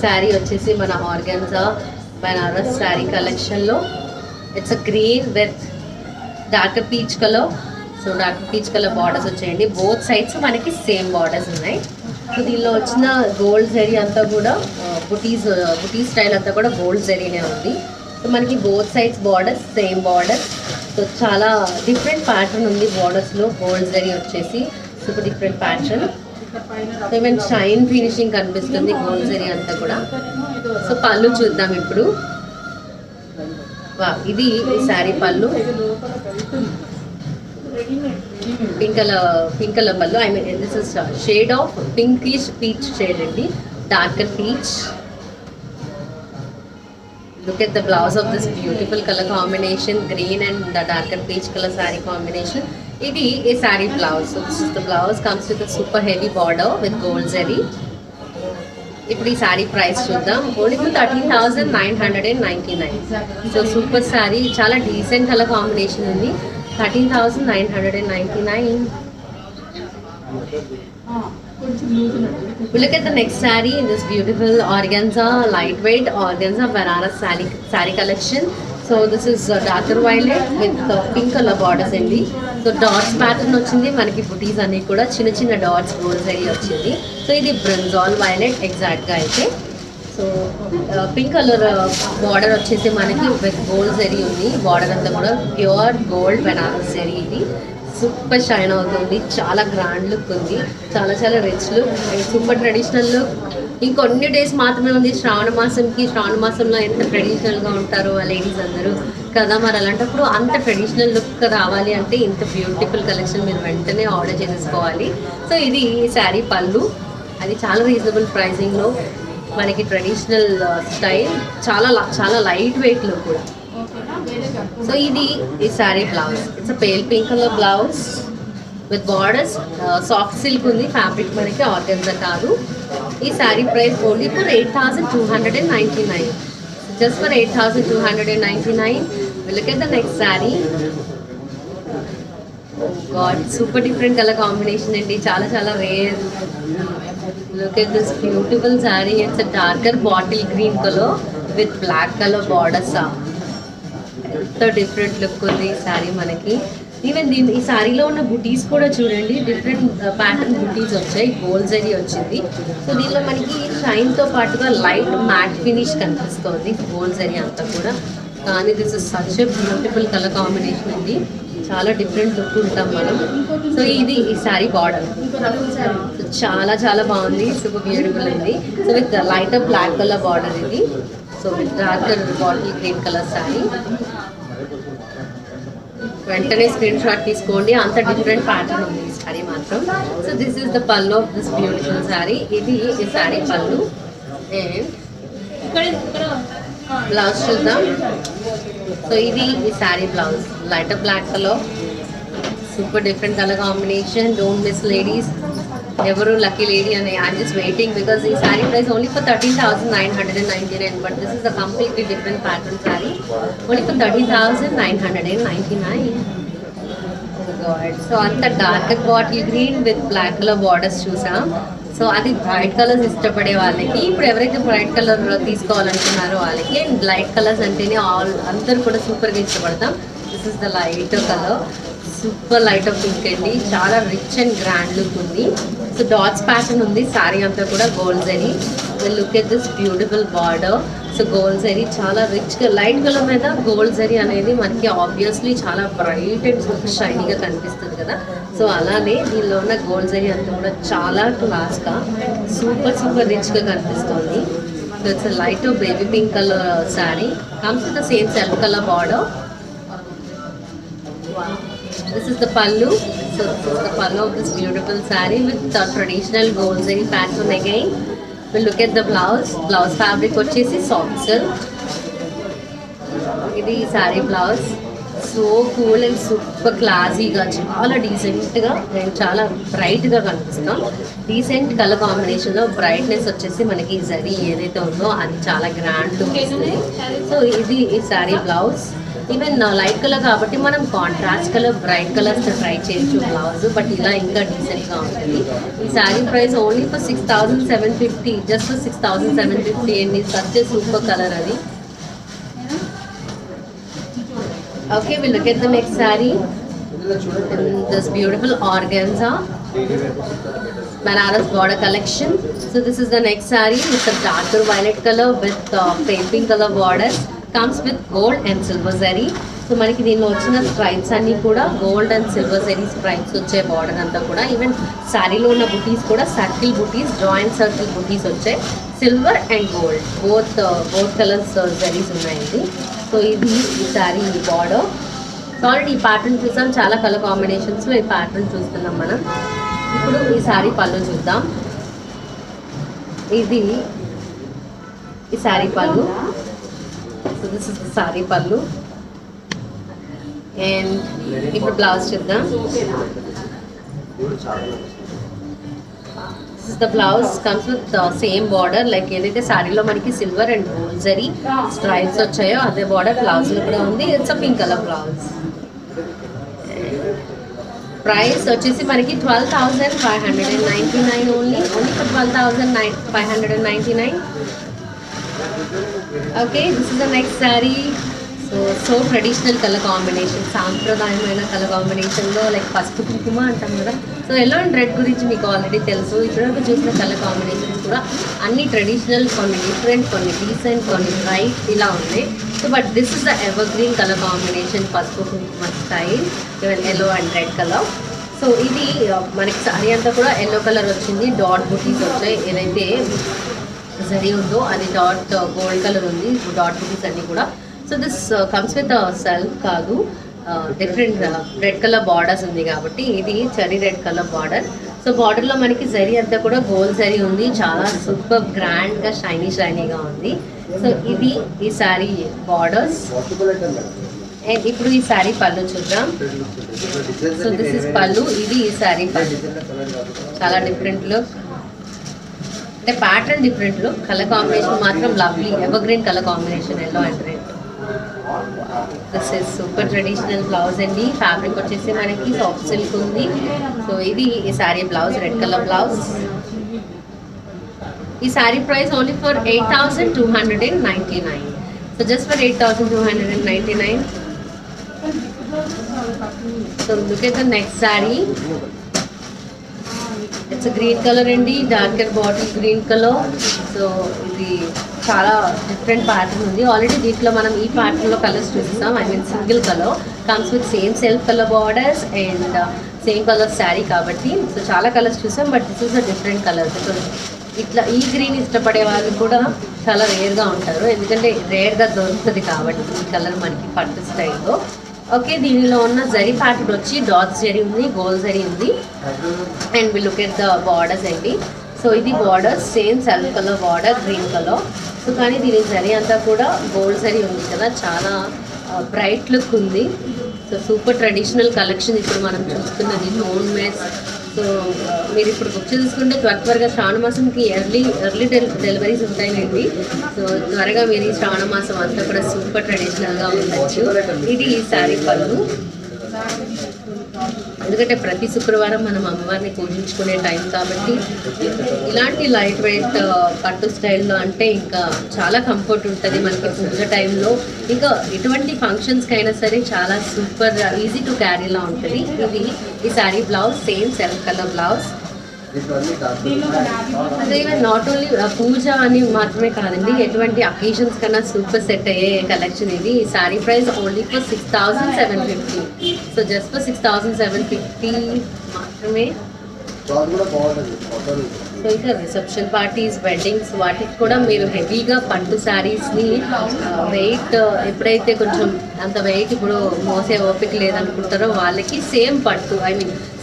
saree వచ్చేసి మన organza Banaras sari కలెక్షన్లో it's a green with dark peach colour. So dark peach colour borders వచ్చాయండి, both sides మనకి same borders ఉన్నాయి. So దీనిలో వచ్చిన gold zari అంతా కూడా బుటీస్ స్టైల్ అంతా కూడా గోల్డ్ జరీనే ఉంది. సో మనకి both sides borders same borders. So చాలా డిఫరెంట్ ప్యాటర్న్ ఉంది బార్డర్స్లో. గోల్డ్ జరీ వచ్చేసి super different pattern. So even shine finishing కనిపిస్తుంది గోల్డ్ జరీ అంతా కూడా. సో పళ్ళు చూద్దాం ఇప్పుడు. ఇది ఈ sari pallu, pink colour pallu. I mean this is shade of pinkish peach shade అండి, darker peach. Look at the blouse of this beautiful color combination, green and the darker peach color saree combination. Idi a saree blouse. So this is the blouse, comes with a super heavy border with gold zari. ఇప్పుడు ఈ sari price చూద్దాం. Only 13,999. So super sari, చాలా decent colour combination ఉంది. 13,999. Look at the next saree in this beautiful organza, lightweight organza Banaras saree collection. So this is darker violet with pink color borders అండి. So dots pattern వచ్చింది మనకి, బుటీస్ అన్ని కూడా చిన్న చిన్న dots gold zari వచ్చింది. So ఇది బ్రింజాల్ వైలెట్ ఎగ్జాక్ట్గా అయితే. సో పింక్ కలర్ బార్డర్ వచ్చేసి మనకి విత్ గోల్డ్ జరీ ఉంది. బార్డర్ అంతా కూడా ప్యూర్ గోల్డ్ బనారస్ జరీ. ఇది సూపర్ షైన్ అవుతుంది, చాలా గ్రాండ్ లుక్ ఉంది, చాలా చాలా rich look and super traditional look. ఇంకొన్ని డేస్ మాత్రమే ఉంది శ్రావణ మాసంకి. శ్రావణ మాసంలో ఎంత ట్రెడిషనల్గా ఉంటారో ఆ లేడీస్ అందరూ కదా. మరి అలాంటప్పుడు అంత ట్రెడిషనల్ లుక్ రావాలి అంటే ఇంత బ్యూటిఫుల్ కలెక్షన్ మీరు వెంటనే ఆర్డర్ చేసేసుకోవాలి. సో ఇది శారీ పళ్ళు, అది చాలా రీజనబుల్ ప్రైసింగ్లో మనకి ట్రెడిషనల్ స్టైల్, చాలా చాలా లైట్ వెయిట్లో కూడా. సో ఇది ఈ sari blouse, it's a pale pink colour blouse with borders. Soft silk ఉంది ఫ్యాబ్రిక్, మనకి ఆర్గన్జా కాదు. ఈ sari price only for 8,299. Just for 8,299. Look at the next saree. Oh God, super different color combination అండి, చాలా చాలా rare. Look at this beautiful saree. It's a darker bottle green color with black color borders. ఎంత different look ఉంది ఈ శారీ మనకి. Even ఈ శారీలో ఉన్న బుటీస్ కూడా చూడండి, డిఫరెంట్ ప్యాటర్న్ బుటీస్ వచ్చాయి, గోల్డ్ జరీ వచ్చింది. సో దీనిలో మనకి షైన్తో పాటుగా లైట్ మ్యాట్ ఫినిష్ కనిపిస్తుంది గోల్డ్ జరీ అంతా కూడా. కానీ this is such a beautiful colour combination అండి, చాలా డిఫరెంట్ లుక్ ఉంటాం మనం. సో ఇది ఈ శారీ బార్డర్, సో చాలా చాలా బాగుంది, సూపర్ బ్యూటిఫుల్ ఉంది. So with lighter black colour border ఇది. So with darker bottle green colour sari. వెంటనే స్క్రీన్ షాట్ తీసుకోండి, అంత డిఫరెంట్ ప్యాటర్న్ ఉంది ఈ శారీ మాత్రం. So this is the pallu of this beautiful sari. ఇది ఈ శారీ పళ్ళు అండ్ బ్లౌజ్ చూద్దాం. సో ఇది ఈ sari blouse, lighter black colour, super different colour combination. Don't miss ladies, ఎవరు లక్కీ లేడీ అని. ఐఎమ్ జస్ట్ వెయిటింగ్ బికాస్ ఈ sari price only for 13,999. But this is the completely different pattern sari, only for 13,999. So అంత dark bottle green with black colour borders చూసాం. So అది bright colours ఇష్టపడే వాళ్ళకి, ఇప్పుడు ఎవరైతే బ్రైట్ కలర్ తీసుకోవాలనుకున్నారో వాళ్ళకి, అండ్ లైట్ కలర్స్ అంటేనే అందరూ కూడా సూపర్గా ఇష్టపడతాం. This is the light colour, super light of pink అండి, చాలా రిచ్ అండ్ గ్రాండ్ లుక్ ఉంది. సో డాట్స్ ప్యాటర్న్ ఉంది, సారీ అంతా కూడా gold zari. Look at this beautiful border. So gold zari చాలా రిచ్గా లైట్ కలర్ మీద గోల్డ్ జరీ అనేది మనకి ఆబ్వియస్లీ చాలా బ్రైట్ అండ్ షైనీగా కనిపిస్తుంది కదా. సో అలానే దీనిలో ఉన్న గోల్డ్ జరీ అంతా కూడా చాలా క్లాస్గా సూపర్ రిచ్గా కనిపిస్తుంది. So it's light baby pink colour sari, comes with the same self colour border. This is the pallu. So this is the pallu of this beautiful saree with the traditional gold zari pattern again. We'll look at the blouse. Blouse fabric వచ్చేసి soft silk. ఇది saree blouse. So cool and super క్లాసీగా, చాలా డీసెంట్గా and చాలా బ్రైట్గా కనిపిస్తాం. Decent colour కాంబినేషన్లో brightness వచ్చేసి మనకి జరీ ఏదైతే ఉందో అది చాలా గ్రాండ్ లుక్ ఇస్తుంది. సో ఇది ఈ sari blouse. Even light colour కాబట్టి మనం కాంట్రాస్ట్ కలర్ బ్రైట్ కలర్స్తో ట్రై చేయొచ్చు బ్లౌజ్, బట్ ఇలా ఇంకా డీసెంట్గా ఉంటుంది. ఈ sari price only for 6,750, just for 6,750 అండి. సచ్ సూపర్ కలర్ అది. Okay, we'll look at the next saree. This beautiful organza Banaras border collection. So this is the next saree. It's a darker violet color with pale pink color borders. Comes with gold and silver zari. So మనకి దీనిలో వచ్చిన stripes అన్నీ కూడా gold and silver zari stripes వచ్చే border అంతా కూడా. Even శారీలో ఉన్న బుటీస్ కూడా సర్కిల్ బుటీస్, జాయింట్ సర్కిల్ బుటీస్ వచ్చాయి. Silver and gold both colours zaris ఉన్నాయండి. సో ఇది ఈ శారీ బార్డర్. సో ఆల్రెడీ ఈ ప్యాటర్న్ చూసాం, చాలా కలర్ కాంబినేషన్స్లో ఈ ప్యాటర్న్ చూస్తున్నాం మనం. ఇప్పుడు ఈ శారీ పళ్ళు చూద్దాం. ఇది ఈ sari pallu. So this is the sari pallu. And ఇప్పుడు బ్లౌజ్ చూద్దాం. This is the blouse, comes with the same border, like ఏదైతే శారీలో మనకి silver and gold zari stripes వచ్చాయో అదే బార్డర్ బ్లౌజ్లో కూడా ఉంది. It's a pink colour blouse. Price వచ్చేసి మనకి 12,599 only for 12,599. Okay, this is the next sari. So traditional colour combination, సాంప్రదాయమైన కలర్ కాంబినేషన్లో లైక్ పసుపు కుంకుమ అంటాం కదా. సో ఎల్లో అండ్ రెడ్ గురించి మీకు ఆల్రెడీ తెలుసు. ఇప్పటివరకు చూసిన కలర్ కాంబినేషన్స్ కూడా అన్ని ట్రెడిషనల్, కొన్ని డిఫరెంట్, కొన్ని డీసెంట్, కొన్ని బ్రైట్ ఇలా ఉన్నాయి. So but this is the ever green colour combination, పసుపు కుంకుమ style, even yellow and red colour. So ఇది మనకి సారీ అంతా కూడా ఎల్లో కలర్ వచ్చింది, డాట్ బుటీస్ వచ్చాయి. ఏదైతే జరీ ఉందో అది డాట్ గోల్డ్ కలర్ ఉంది, డాట్ బుటీస్ అన్నీ కూడా. So this comes with self కాదు, డిఫరెంట్ రెడ్ కలర్ బార్డర్స్ ఉంది కాబట్టి ఇది cherry red colour border. So బార్డర్లో మనకి జరీ అంతా కూడా గోల్డ్ జరీ ఉంది, చాలా సూపర్ గ్రాండ్గా షైనీగా ఉంది. సో ఇది ఈ శారీ బార్డర్స్. అండ్ ఇప్పుడు ఈ శారీ పళ్ళు చూద్దాం. సో దిస్ ఇస్ పళ్ళు, ఇది ఈ శారీ పళ్ళు. చాలా డిఫరెంట్ లుక్, అంటే pattern different look, colour combination మాత్రం lovely evergreen colour combination, yellow and red. This is super traditional blouse అండి. ఫ్యాబ్రిక్ వచ్చేసి మనకి సాఫ్ట్ సిల్క్ ఉంది. సో ఇది ఈ sari blouse, red colour blouse. ఈ sari price only for 8,299. So just for 8,299. So look at the next sari. It's green colour అండి, darker bottle green colour. So ఇది చాలా డిఫరెంట్ ప్యాటర్న్ ఉంది. ఆల్రెడీ దీంట్లో మనం ఈ ప్యాటర్న్లో కలర్స్ చూస్తాం. I mean single colour, comes with same self colour borders and same colour sari కాబట్టి. సో చాలా కలర్స్ చూసాం, but this is a different colour. Because ఇట్లా ఈ గ్రీన్ ఇష్టపడే వాళ్ళు కూడా చాలా రేర్గా ఉంటారు, ఎందుకంటే రేర్గా దొరుకుతుంది కాబట్టి ఈ కలర్ మనకి పట్టు స్టైల్లో. ఓకే, దీనిలో ఉన్న జరీ ప్యాటర్న్ వచ్చి డాట్స్ జరీ ఉంది, గోల్డ్ జరీ ఉంది. And we look at the borders అండి. సో ఇది borders same self colour border, green colour. So కానీ దీని జరీ అంతా కూడా గోల్డ్ జరీ ఉంది కదా, చాలా బ్రైట్ లుక్ ఉంది. సో సూపర్ ట్రెడిషనల్ కలెక్షన్ ఇప్పుడు మనం చూస్తున్నది, హోమ్ మేడ్స్. సో మీరు ఇప్పుడు బుక్ చేసుకుంటే త్వరగా శ్రావణ మాసంకి ఎర్లీ డెలివరీస్ ఉంటాయండి. సో త్వరగా మీరు ఈ శ్రావణ మాసం అంతా కూడా సూపర్ ట్రెడిషనల్గా ఉండొచ్చు. ఇది ఈ శారీ పళ్ళు. ఎందుకంటే ప్రతి శుక్రవారం మనం అమ్మవారిని పూజించుకునే టైం కాబట్టి ఇలాంటి లైట్ వెయిట్ పట్టు స్టైల్లో అంటే ఇంకా చాలా కంఫర్ట్ ఉంటుంది మనకి పూజ టైంలో. ఇంకా ఎటువంటి ఫంక్షన్స్కి అయినా సరే చాలా సూపర్ ఈజీ టు క్యారీలా ఉంటుంది. ఇది ఈ sari blouse same self colour blouse. అదే నాట్ ఓన్లీ పూజ అని మాత్రమే కాదండి, ఎటువంటి అకేషన్స్ కన్నా సూపర్ సెట్ అయ్యే కలెక్షన్ ఇది. ఈ sorry price only for 6,750. So just for 6,750 మాత్రమే. సో ఇంకా రిసెప్షన్ పార్టీస్, వెడ్డింగ్స్ వాటికి కూడా మీరు హెవీగా పట్టు శారీస్ని వెయిట్ ఎప్పుడైతే కొంచెం అంత వెయిట్ ఇప్పుడు మోసే ఓపిక లేదనుకుంటారో వాళ్ళకి సేమ్ పట్టు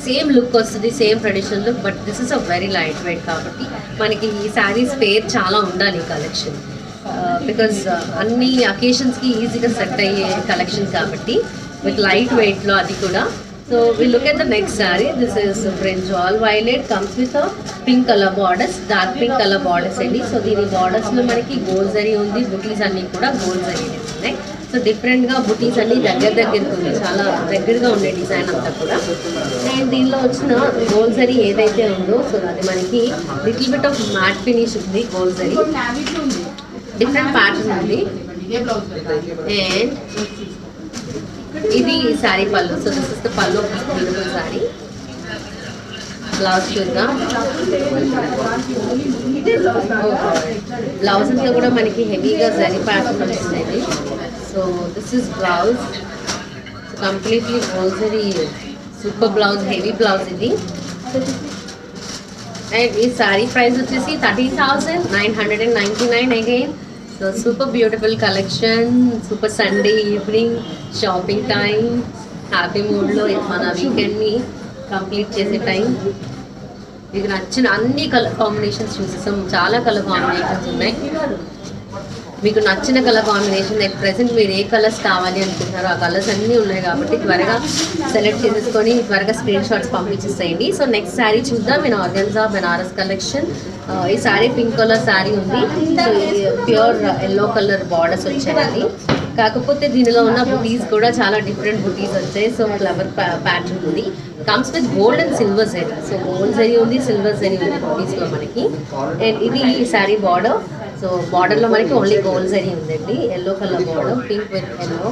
సేమ్ లుక్ వస్తుంది, same traditional look. But this is a very light weight కాబట్టి మనకి ఈ శారీస్ పేర్ చాలా ఉండాలి కలెక్షన్. బికాజ్ అన్ని అకేషన్స్కి ఈజీగా సెట్ అయ్యే కలెక్షన్ కాబట్టి విత్ లైట్ వెయిట్లో అది కూడా. So we look at the next saree. This is brinjal violet, comes with a pink color borders, dark pink color borders అండి. సో దీని బార్డర్స్లో మనకి గోల్డ్ జరీ ఉంది, బుటీస్ అన్నీ కూడా గోల్డ్ జరీ ఉన్నాయి. సో డిఫరెంట్గా బుటీస్ అన్ని దగ్గరికి ఉంది, చాలా దగ్గరగా ఉండే డిజైన్ అంతా కూడా. అండ్ దీనిలో వచ్చిన గోల్డ్ జరీ ఏదైతే ఉందో సో అది మనకి little bit of matte finish ఉంది. గోల్డ్ జరీ డిఫరెంట్ ప్యాటర్న్ ఉంది. అండ్ ఇది sari pallu. So this is the pallu of this beautiful sari. Blouse చూద్దాం. బ్లౌజ్ అంతా కూడా మనకి హెవీగా జరీ ప్యాటర్న్ వస్తుంది. So this is blouse. So completely zari super blouse, heavy blouse ఇది. అండ్ ఈ శారీ ప్రైస్ వచ్చేసి 13,999 again. So super beautiful collection, super Sunday evening shopping time, happy మూడ్లో మన వీకెండ్ని కంప్లీట్ చేసే టైం. మీకు నచ్చిన అన్ని కలర్ కాంబినేషన్స్ చూసేసాం, చాలా కలర్ కాంబినేషన్స్ ఉన్నాయి. మీకు నచ్చిన కలర్ కాంబినేషన్ ఎట్ ప్రెసెంట్ మీరు ఏ కలర్స్ కావాలి అనుకుంటున్నారో ఆ కలర్స్ అన్నీ ఉన్నాయి కాబట్టి త్వరగా సెలెక్ట్ చేసేసుకొని త్వరగా స్క్రీన్ షాట్స్ పంపించేసేయండి. సో నెక్స్ట్ శారీ చూద్దాం. నేను ఆర్గన్జా బెనారస్ కలెక్షన్. ఈ శారీ పింక్ కలర్ శారీ ఉంది. So pure yellow colour borders వచ్చాయండి. కాకపోతే దీనిలో ఉన్న బుటీస్ కూడా చాలా డిఫరెంట్ బుటీస్ వచ్చాయి. సో ఫ్లవర్ ప్యాటర్న్ ఉంది. Comes with gold and silver zari. So gold zari ఉంది, సిల్వర్ జరీ ఉంది బుటీస్లో మనకి. అండ్ ఇది ఈ శారీ బార్డర్. సో బార్డర్లో మనకి ఓన్లీ గోల్డ్ జరీ ఉందండి. Yellow colour border, pink with yellow.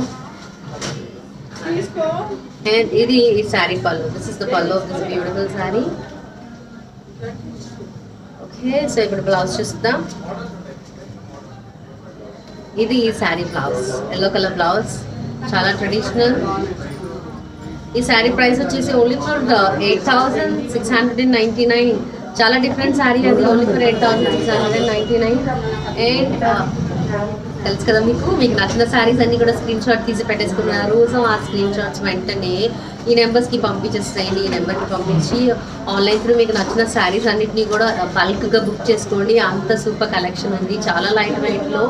And ఇది ఈ sari pallu. This is the pallu of this beautiful sari. Okay, so ఇప్పుడు బ్లౌజ్ చూద్దాం. ఇది ఈ sari blouse, yellow colour blouse, చాలా ట్రెడిషనల్. ఈ శారీ ప్రైస్ వచ్చేసి ఓన్లీ ఫర్ 8,699. చాలా డిఫరెంట్ శారీ అది, ఓన్లీ ఫర్ 8,699. అండ్ తెలుసు కదా మీకు నచ్చిన శారీస్ అన్నీ కూడా స్క్రీన్ షాట్ తీసి పెట్టేసుకున్నారు. సో ఆ స్క్రీన్ షాట్స్ వెంటనే ఈ నెంబర్స్కి పంపించేస్తాయండి. ఈ నెంబర్కి పంపించి ఆన్లైన్ త్రూ మీకు నచ్చిన శారీస్ అన్నింటినీ కూడా బల్క్గా బుక్ చేసుకోండి. అంత సూపర్ కలెక్షన్ ఉంది, చాలా లైట్ వెయిట్లో.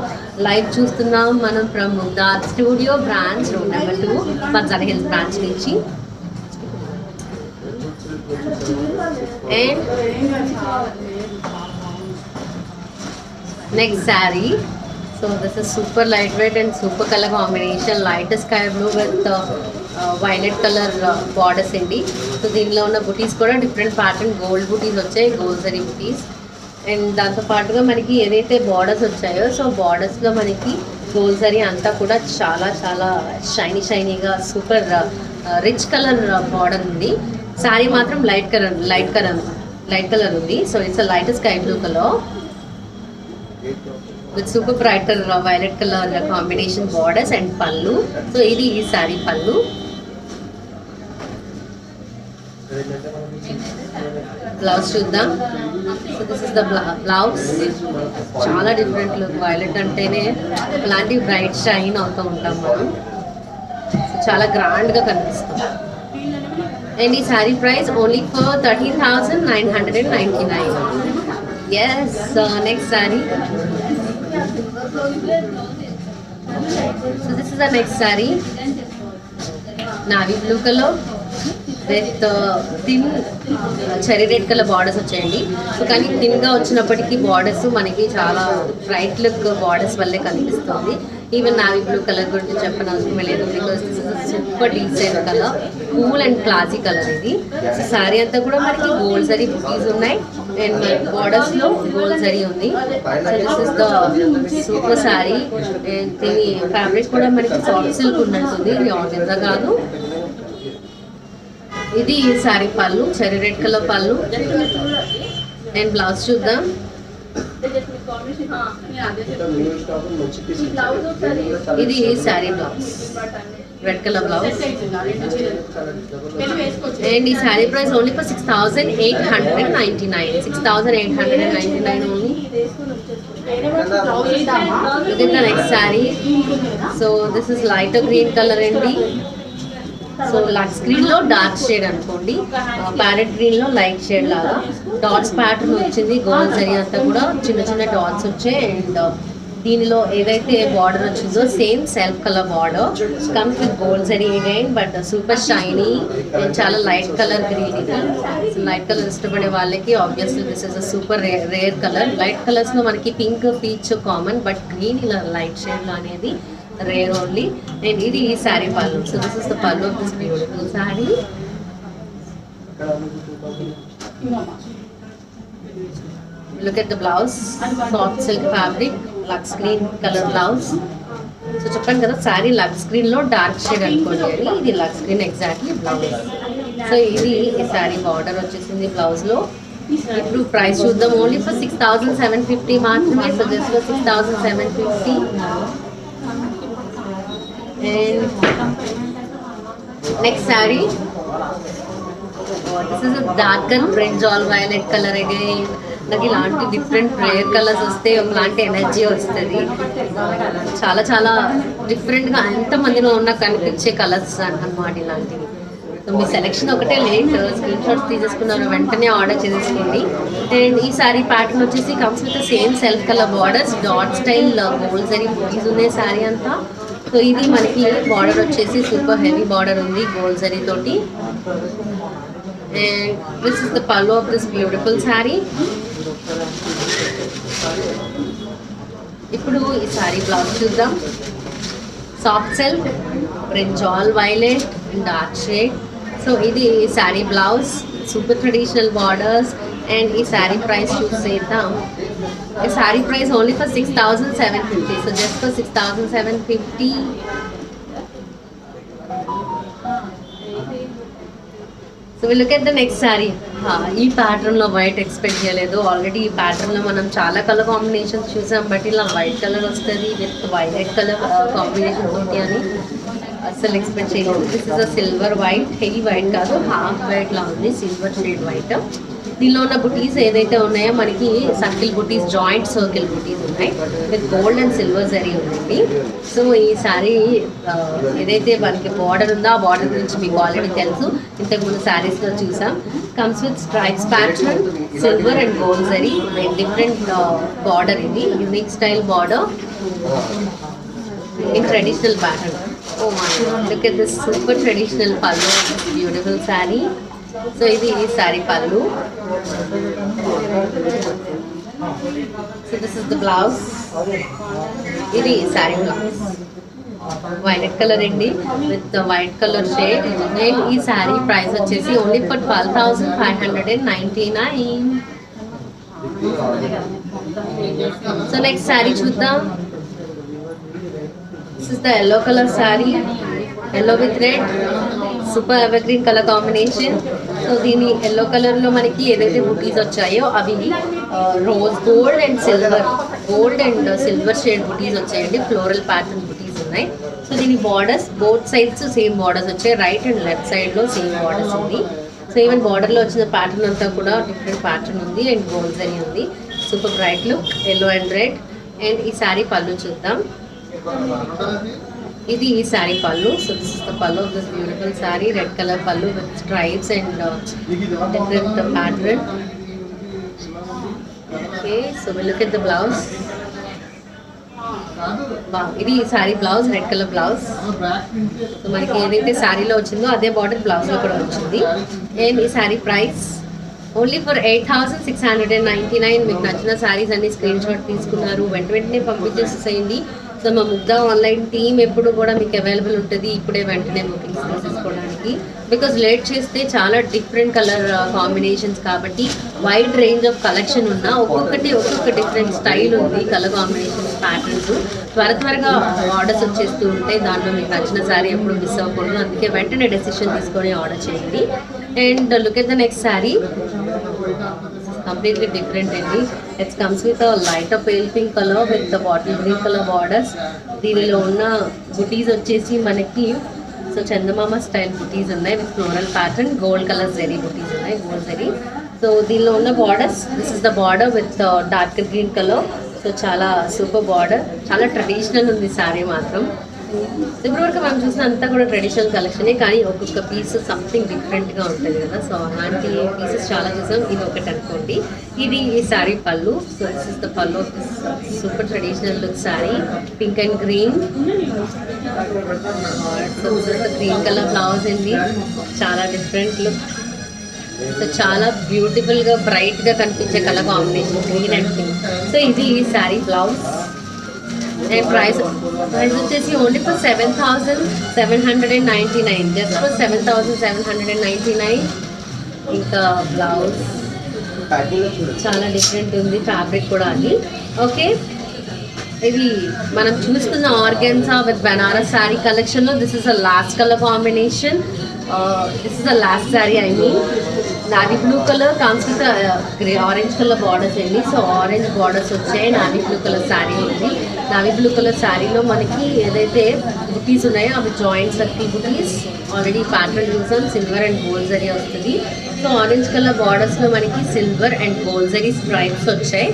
లైవ్ చూస్తున్నాం మనం from Mugdha's studio branch, road number 2, Banjara hills branch నుంచి. And next sari. So this is super lightweight and super color combination, light sky blue with violet color borders అండి. సో దీనిలో ఉన్న బుటీస్ కూడా డిఫరెంట్ ప్యాటర్న్ గోల్డ్ బుటీస్ వచ్చాయి, గోల్డ్ జరీ బుటీస్. అండ్ దాంతో పాటుగా మనకి ఏదైతే బార్డర్స్ వచ్చాయో సో బార్డర్స్లో మనకి గోల్డ్ జరీ అంతా కూడా చాలా చాలా షైనీగా సూపర్ రిచ్ కలర్ బార్డర్ ఉంది. శారీ మాత్రం లైట్ కలర్ ఉంది. So it's a light sky blue colour with super brighter violet color combination borders and pallu. So ఇది ఈ సారీ పళ్ళు. బ్లౌజ్ చూద్దాం. So this is the blouse. చాలా డిఫరెంట్ లుక్. వైలెట్ అంటేనే అలాంటి బ్రైట్ షైన్ అవుతూ ఉంటాం మనం. సో చాలా గ్రాండ్గా కనిపిస్తాం. అండ్ ఈ sorry price only for 13,999. Yes, next saree. So this is the next saree. Navy blue color with thin cherry red color borders వచ్చాయండి. సో కానీ థిన్గా వచ్చినప్పటికీ బార్డర్స్ మనకి చాలా బ్రైట్ లుక్ బార్డర్స్ వల్లే కనిపిస్తుంది. ఈవెన్ నావీ బ్లూ కలర్ గురించి చెప్పనవసరం లేదు, because this is super decent colour, cool and classy colour ఇది. సో శారీ అంతా కూడా మనకి గోల్డ్ జరీ బుటీస్ ఉన్నాయి అండ్ బార్డర్స్ లో గోల్డ్ జరీ ఉంది. So this is the super sari. And దీని ఫ్యాబ్రిక్ కూడా మనకి సాఫ్ట్ సిల్క్ ఉన్నట్టుంది, ఇది ఆర్గెన్జా కాదు. ఇది sari pallu, cherry red colour pallu and blouse చూద్దాం. ఇది sari blouse, red colour blouse and ఈ sari price only for 6,899. 6,899 only. Look at the next saree. So this is lighter green color అండి. సో లక్స్ గ్రీన్ లో dark shade అనుకోండి, parrot green లో light shade లాగా dots pattern వచ్చింది. Gold zari అంతా కూడా చిన్న చిన్న డాట్స్ వచ్చాయి. అండ్ దీనిలో ఏదైతే బార్డర్ వచ్చిందో same self colour border comes with gold zari again, but super shiny and చాలా లైట్ కలర్ గ్రీన్. ఇది లైట్ కలర్ ఇష్టపడే వాళ్ళకి obviously this is a super rare colour. Light colours లో మనకి pink peach common, but green ఇలా light shade లో అనేది rare only. And ఇది saree pallu. So this is the pallu of this beautiful saree. Look at the blouse, soft silk fabric, lux green color blouse. So చెప్పాను కదా saree lux green లో dark shade అనుకోండి అని, ఇది lux green exactly blouse. So ఇది ఈ saree border వచ్చేసింది blouse లో. ఇప్పుడు ప్రైస్ చూద్దాం. ఓన్లీ ఫర్ 6,750 మాత్రమే. So just for 6,750. And next saree, this is a darker brinjal violet color again. నాకు ఇలాంటి డిఫరెంట్ రేర్ కలర్స్ వస్తే ఒకలాంటి ఎనర్జీ వస్తుంది. చాలా చాలా డిఫరెంట్గా ఎంతమందిలో ఉన్న కనిపించే కలర్స్ అన్నమాట ఇలాంటివి. సో మీ సెలెక్షన్ ఒకటే లేట్, స్క్రీన్ షాట్స్ తీసేసుకున్నారు వెంటనే ఆర్డర్ చేసేసుకోండి. అండ్ ఈ సారీ ప్యాటర్న్ వచ్చేసి comes with same self colour borders, dot style gold zari బుటీస్ ఉన్నాయి శారీ అంతా. సో ఇది మనకి బార్డర్ వచ్చేసి సూపర్ హెవీ బార్డర్ ఉంది గోల్డ్ జరీ తోటి. అండ్ దిస్ ఇస్ ద పల్లు ఆఫ్ దిస్ బ్యూటిఫుల్ శారీ. ఇప్పుడు ఈ శారీ బ్లౌజ్ చూద్దాం. Soft silk, brinjal violet and dark shade. So ఇది sari blouse, super traditional borders. And ఈ శారీ ప్రైస్ చూసేద్దాం. ఈ sari price only for 6,750. So just for 6,750. So will look at the next sari. ఈ ప్యాటర్న్లో వైట్ ఎక్స్పెక్ట్ చేయలేదు. ఆల్రెడీ ఈ ప్యాటర్న్లో మనం చాలా కలర్ కాంబినేషన్స్ చూసాం, బట్ ఇలా వైట్ కలర్ వస్తుంది విత్ వైలెట్ కలర్ కాంబినేషన్ ఉంది అని అస్సలు ఎక్స్పెక్ట్ చేయలేదు. This is a silver white, heavy white కాదు, హాఫ్ వైట్ లా ఉంది, సిల్వర్ షేడ్ వైట్. దీనిలో ఉన్న బుటీస్ ఏదైతే ఉన్నాయో మనకి సర్కిల్ బుటీస్, జాయింట్ సర్కిల్ బుటీస్ ఉన్నాయి with gold and silver zari ఉందండి. సో ఈ శారీ ఏదైతే మనకి బార్డర్ ఉందో ఆ బార్డర్ గురించి మీకు ఆల్రెడీ తెలుసు, ఇంతకుముందు శారీస్లో చూసాం. Comes with stripes pattern, silver and gold zari and different border. ఇది unique style border in traditional pattern. Oh my god, look at this super traditional pallu, beautiful saree. So ఇది saree pallu. So this is the blouse. ఇది saree blouse, violet colour అండి with white colour shade. And ఈ sari price వచ్చేసి only for 12,599. So next sari చూద్దాం. This is the yellow color saree, yellow with red, super evergreen color combination. So దీని yellow color లో మనకి ఏదైతే బుటీస్ వచ్చాయో అవి rose gold and silver shade బుటీస్ వచ్చాయండి. ఫ్లోరల్ ప్యాటర్న్ బుటీస్ ఉన్నాయి. సో దీని borders both sides same borders వచ్చాయి. రైట్ అండ్ లెఫ్ట్ సైడ్లో సేమ్ బార్డర్స్ ఉంది. సో ఈవెన్ బార్డర్లో వచ్చిన ప్యాటర్న్ అంతా కూడా డిఫరెంట్ ప్యాటర్న్ ఉంది అండ్ గోల్డ్ జరీ ఉంది. Super bright look, yellow and red. And ఈ శారీ పళ్ళు చూద్దాం. ఇది ఈ sari pallu. So this is the pallu of this beautiful sari, red colour పళ్ళు with stripes and different pattern. Okay, so will look at the blouse. ఇది sari blouse, red colour blouse. So మనకి ఏదైతే శారీలో వచ్చిందో అదే బార్డర్ బ్లౌజ్లో కూడా వచ్చింది. అండ్ ఈ శారీ ప్రైస్ ఓన్లీ ఫర్ 8,699. మీకు నచ్చిన శారీస్ అన్ని స్క్రీన్ షాట్ తీసుకున్నారు, వెంటనే పంపించేసేయండి. సో సో మా ముగ్ధా ఆన్లైన్ టీమ్ ఎప్పుడు కూడా మీకు అవైలబుల్ ఉంటుంది, ఇప్పుడే వెంటనే బుకింగ్స్ తీసుకోవడానికి. బికాజ్ లేట్ చేస్తే చాలా డిఫరెంట్ కలర్ కాంబినేషన్స్ కాబట్టి వైడ్ రేంజ్ ఆఫ్ కలెక్షన్ ఉన్న ఒక్కొక్క డిఫరెంట్ స్టైల్ ఉంది, కలర్ కాంబినేషన్స్, ప్యాటర్న్స్. త్వరగా ఆర్డర్స్ వచ్చేస్తూ ఉంటాయి. దాంట్లో మీకు నచ్చిన శారీ ఎప్పుడు మిస్ అవ్వకూడదు, అందుకే వెంటనే డెసిషన్ తీసుకొని ఆర్డర్ చేయండి. And look at the next sari, completely different అండి. It comes with light pale pink colour with bottle green colour borders. దీనిలో ఉన్న బుటీస్ వచ్చేసి మనకి సో చందమామ స్టైల్ బుటీస్ ఉన్నాయి with floral pattern, gold colour zari బుటీస్ ఉన్నాయి, గోల్డ్ జెరీ. సో దీనిలో ఉన్న borders, this is the border with dark green colour. So చాలా సూపర్ బార్డర్, చాలా ట్రెడిషనల్ ఉంది శారీ మాత్రం. ఇప్పటివరకు మనం చూసిన అంతా కూడా ట్రెడిషనల్ కలెక్షనే, కానీ ఒక్కొక్క పీస్ సంథింగ్ డిఫరెంట్గా ఉంటుంది కదా. సో అలాంటి పీసెస్ చాలా చూసాం, ఇది ఒకటి అనుకోండి. ఇది ఈ sari pallu. So this is the pallu of this super traditional look sari, pink and green. So this is the green colour blouse అండి, చాలా డిఫరెంట్ లుక్. సో చాలా బ్యూటిఫుల్గా బ్రైట్గా కనిపించే colour combination green and pink. So ఇది ఈ శారీ బ్లౌజ్. అండ్ ప్రైస్ వచ్చేసి only for 7,799, just for 7,799. ఇంకా బ్లౌజ్ చాలా డిఫరెంట్ ఉంది, ఫ్యాబ్రిక్ కూడా అది. ఓకే, ఇది మనం చూస్తున్న ఆర్గెన్జా విత్ బనారస్ శారీ కలెక్షన్లో this is the last colour combination. This is the last sari, I mean navy blue colour comes with grey orange colour borders అండి. సో ఆరెంజ్ బార్డర్స్ వచ్చాయి, నావీ బ్లూ కలర్ శారీ ఉంది. Navy blue colour శారీలో మనకి ఏదైతే బుటీస్ ఉన్నాయో అవి జాయింట్ సర్కిల్ బుటీస్, ఆల్రెడీ ప్యాటర్న్ చూసాం, సిల్వర్ అండ్ గోల్డ్ జరీ వస్తుంది. సో ఆరెంజ్ కలర్ బార్డర్స్లో మనకి silver and gold zari stripes వచ్చాయి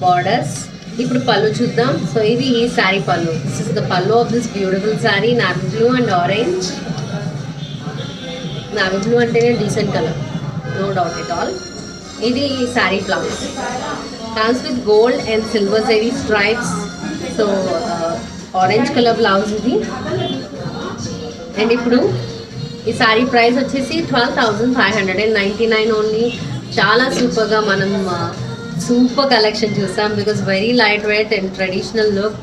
బార్డర్స్. ఇప్పుడు పళ్ళు చూద్దాం. సో ఇది ఈ sari pallu. This is the pallu of this beautiful sari, navy blue and orange. Navy blue అంటేనే decent colour, no doubt at all. ఇది sari blouse, comes with gold and silver zari stripes. So orange colour blouse ఇది. And ఇప్పుడు ఈ sari price వచ్చేసి 12,599 only. చాలా సూపర్గా మనం super collection చూసాం, because very light weight and traditional look,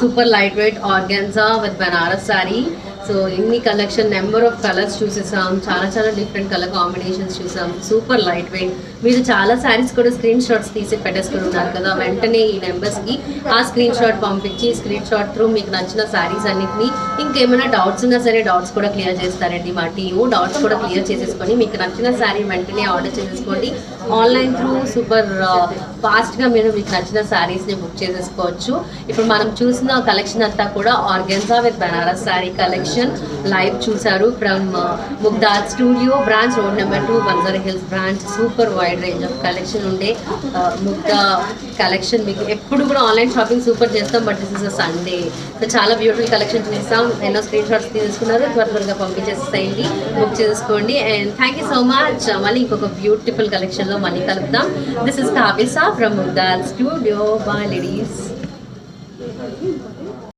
super light weight organza with Banaras sari. So ఇన్ని కలెక్షన్, నెంబర్ ఆఫ్ కలర్స్ చూసేసాం, చాలా డిఫరెంట్ కలర్ కాంబినేషన్స్ చూసాం, సూపర్ లైట్ వెయిట్. మీరు చాలా శారీస్ కూడా స్క్రీన్ షాట్స్ తీసి పెట్టేసుకుని ఉన్నారు కదా, వెంటనే ఈ నెంబర్స్కి ఆ స్క్రీన్ షాట్ పంపించి స్క్రీన్ షాట్ త్రూ మీకు నచ్చిన శారీస్ అన్నిటిని, ఇంకేమైనా డౌట్స్ ఉన్నా సరే డౌట్స్ కూడా క్లియర్ చేస్తారండి మా టీము. డౌట్స్ కూడా క్లియర్ చేసేసుకొని మీకు నచ్చిన శారీ వెంటనే ఆర్డర్ చేసేసుకోండి. ఆన్లైన్ త్రూ సూపర్ ఫాస్ట్గా మీరు మీకు నచ్చిన శారీస్ని బుక్ చేసేసుకోవచ్చు. ఇప్పుడు మనం చూసిన కలెక్షన్ అంతా కూడా organza with Banaras sari collection live చూసారు from Mugdha studio branch, road number 2, Banjara hills branch. Super wide range of collection ఉండే ముగ్ధా కలెక్షన్ మీకు ఎప్పుడు కూడా ఆన్లైన్ షాపింగ్ సూపర్ చేస్తాం, but this is a Sunday. So చాలా బ్యూటిఫుల్ కలెక్షన్ చూస్తాం, ఎన్నో స్క్రీన్ షాట్స్ తీసుకున్నారు, త్వరగా పంపించేసేయండి, బుక్ చేసుకోండి. And thank you so much. మళ్ళీ ఇంకొక బ్యూటిఫుల్ కలెక్షన్లో మళ్ళీ కలుద్దాం. దిస్ ఇస్ కావ్యసా from Mugdha studio. Bye ladies.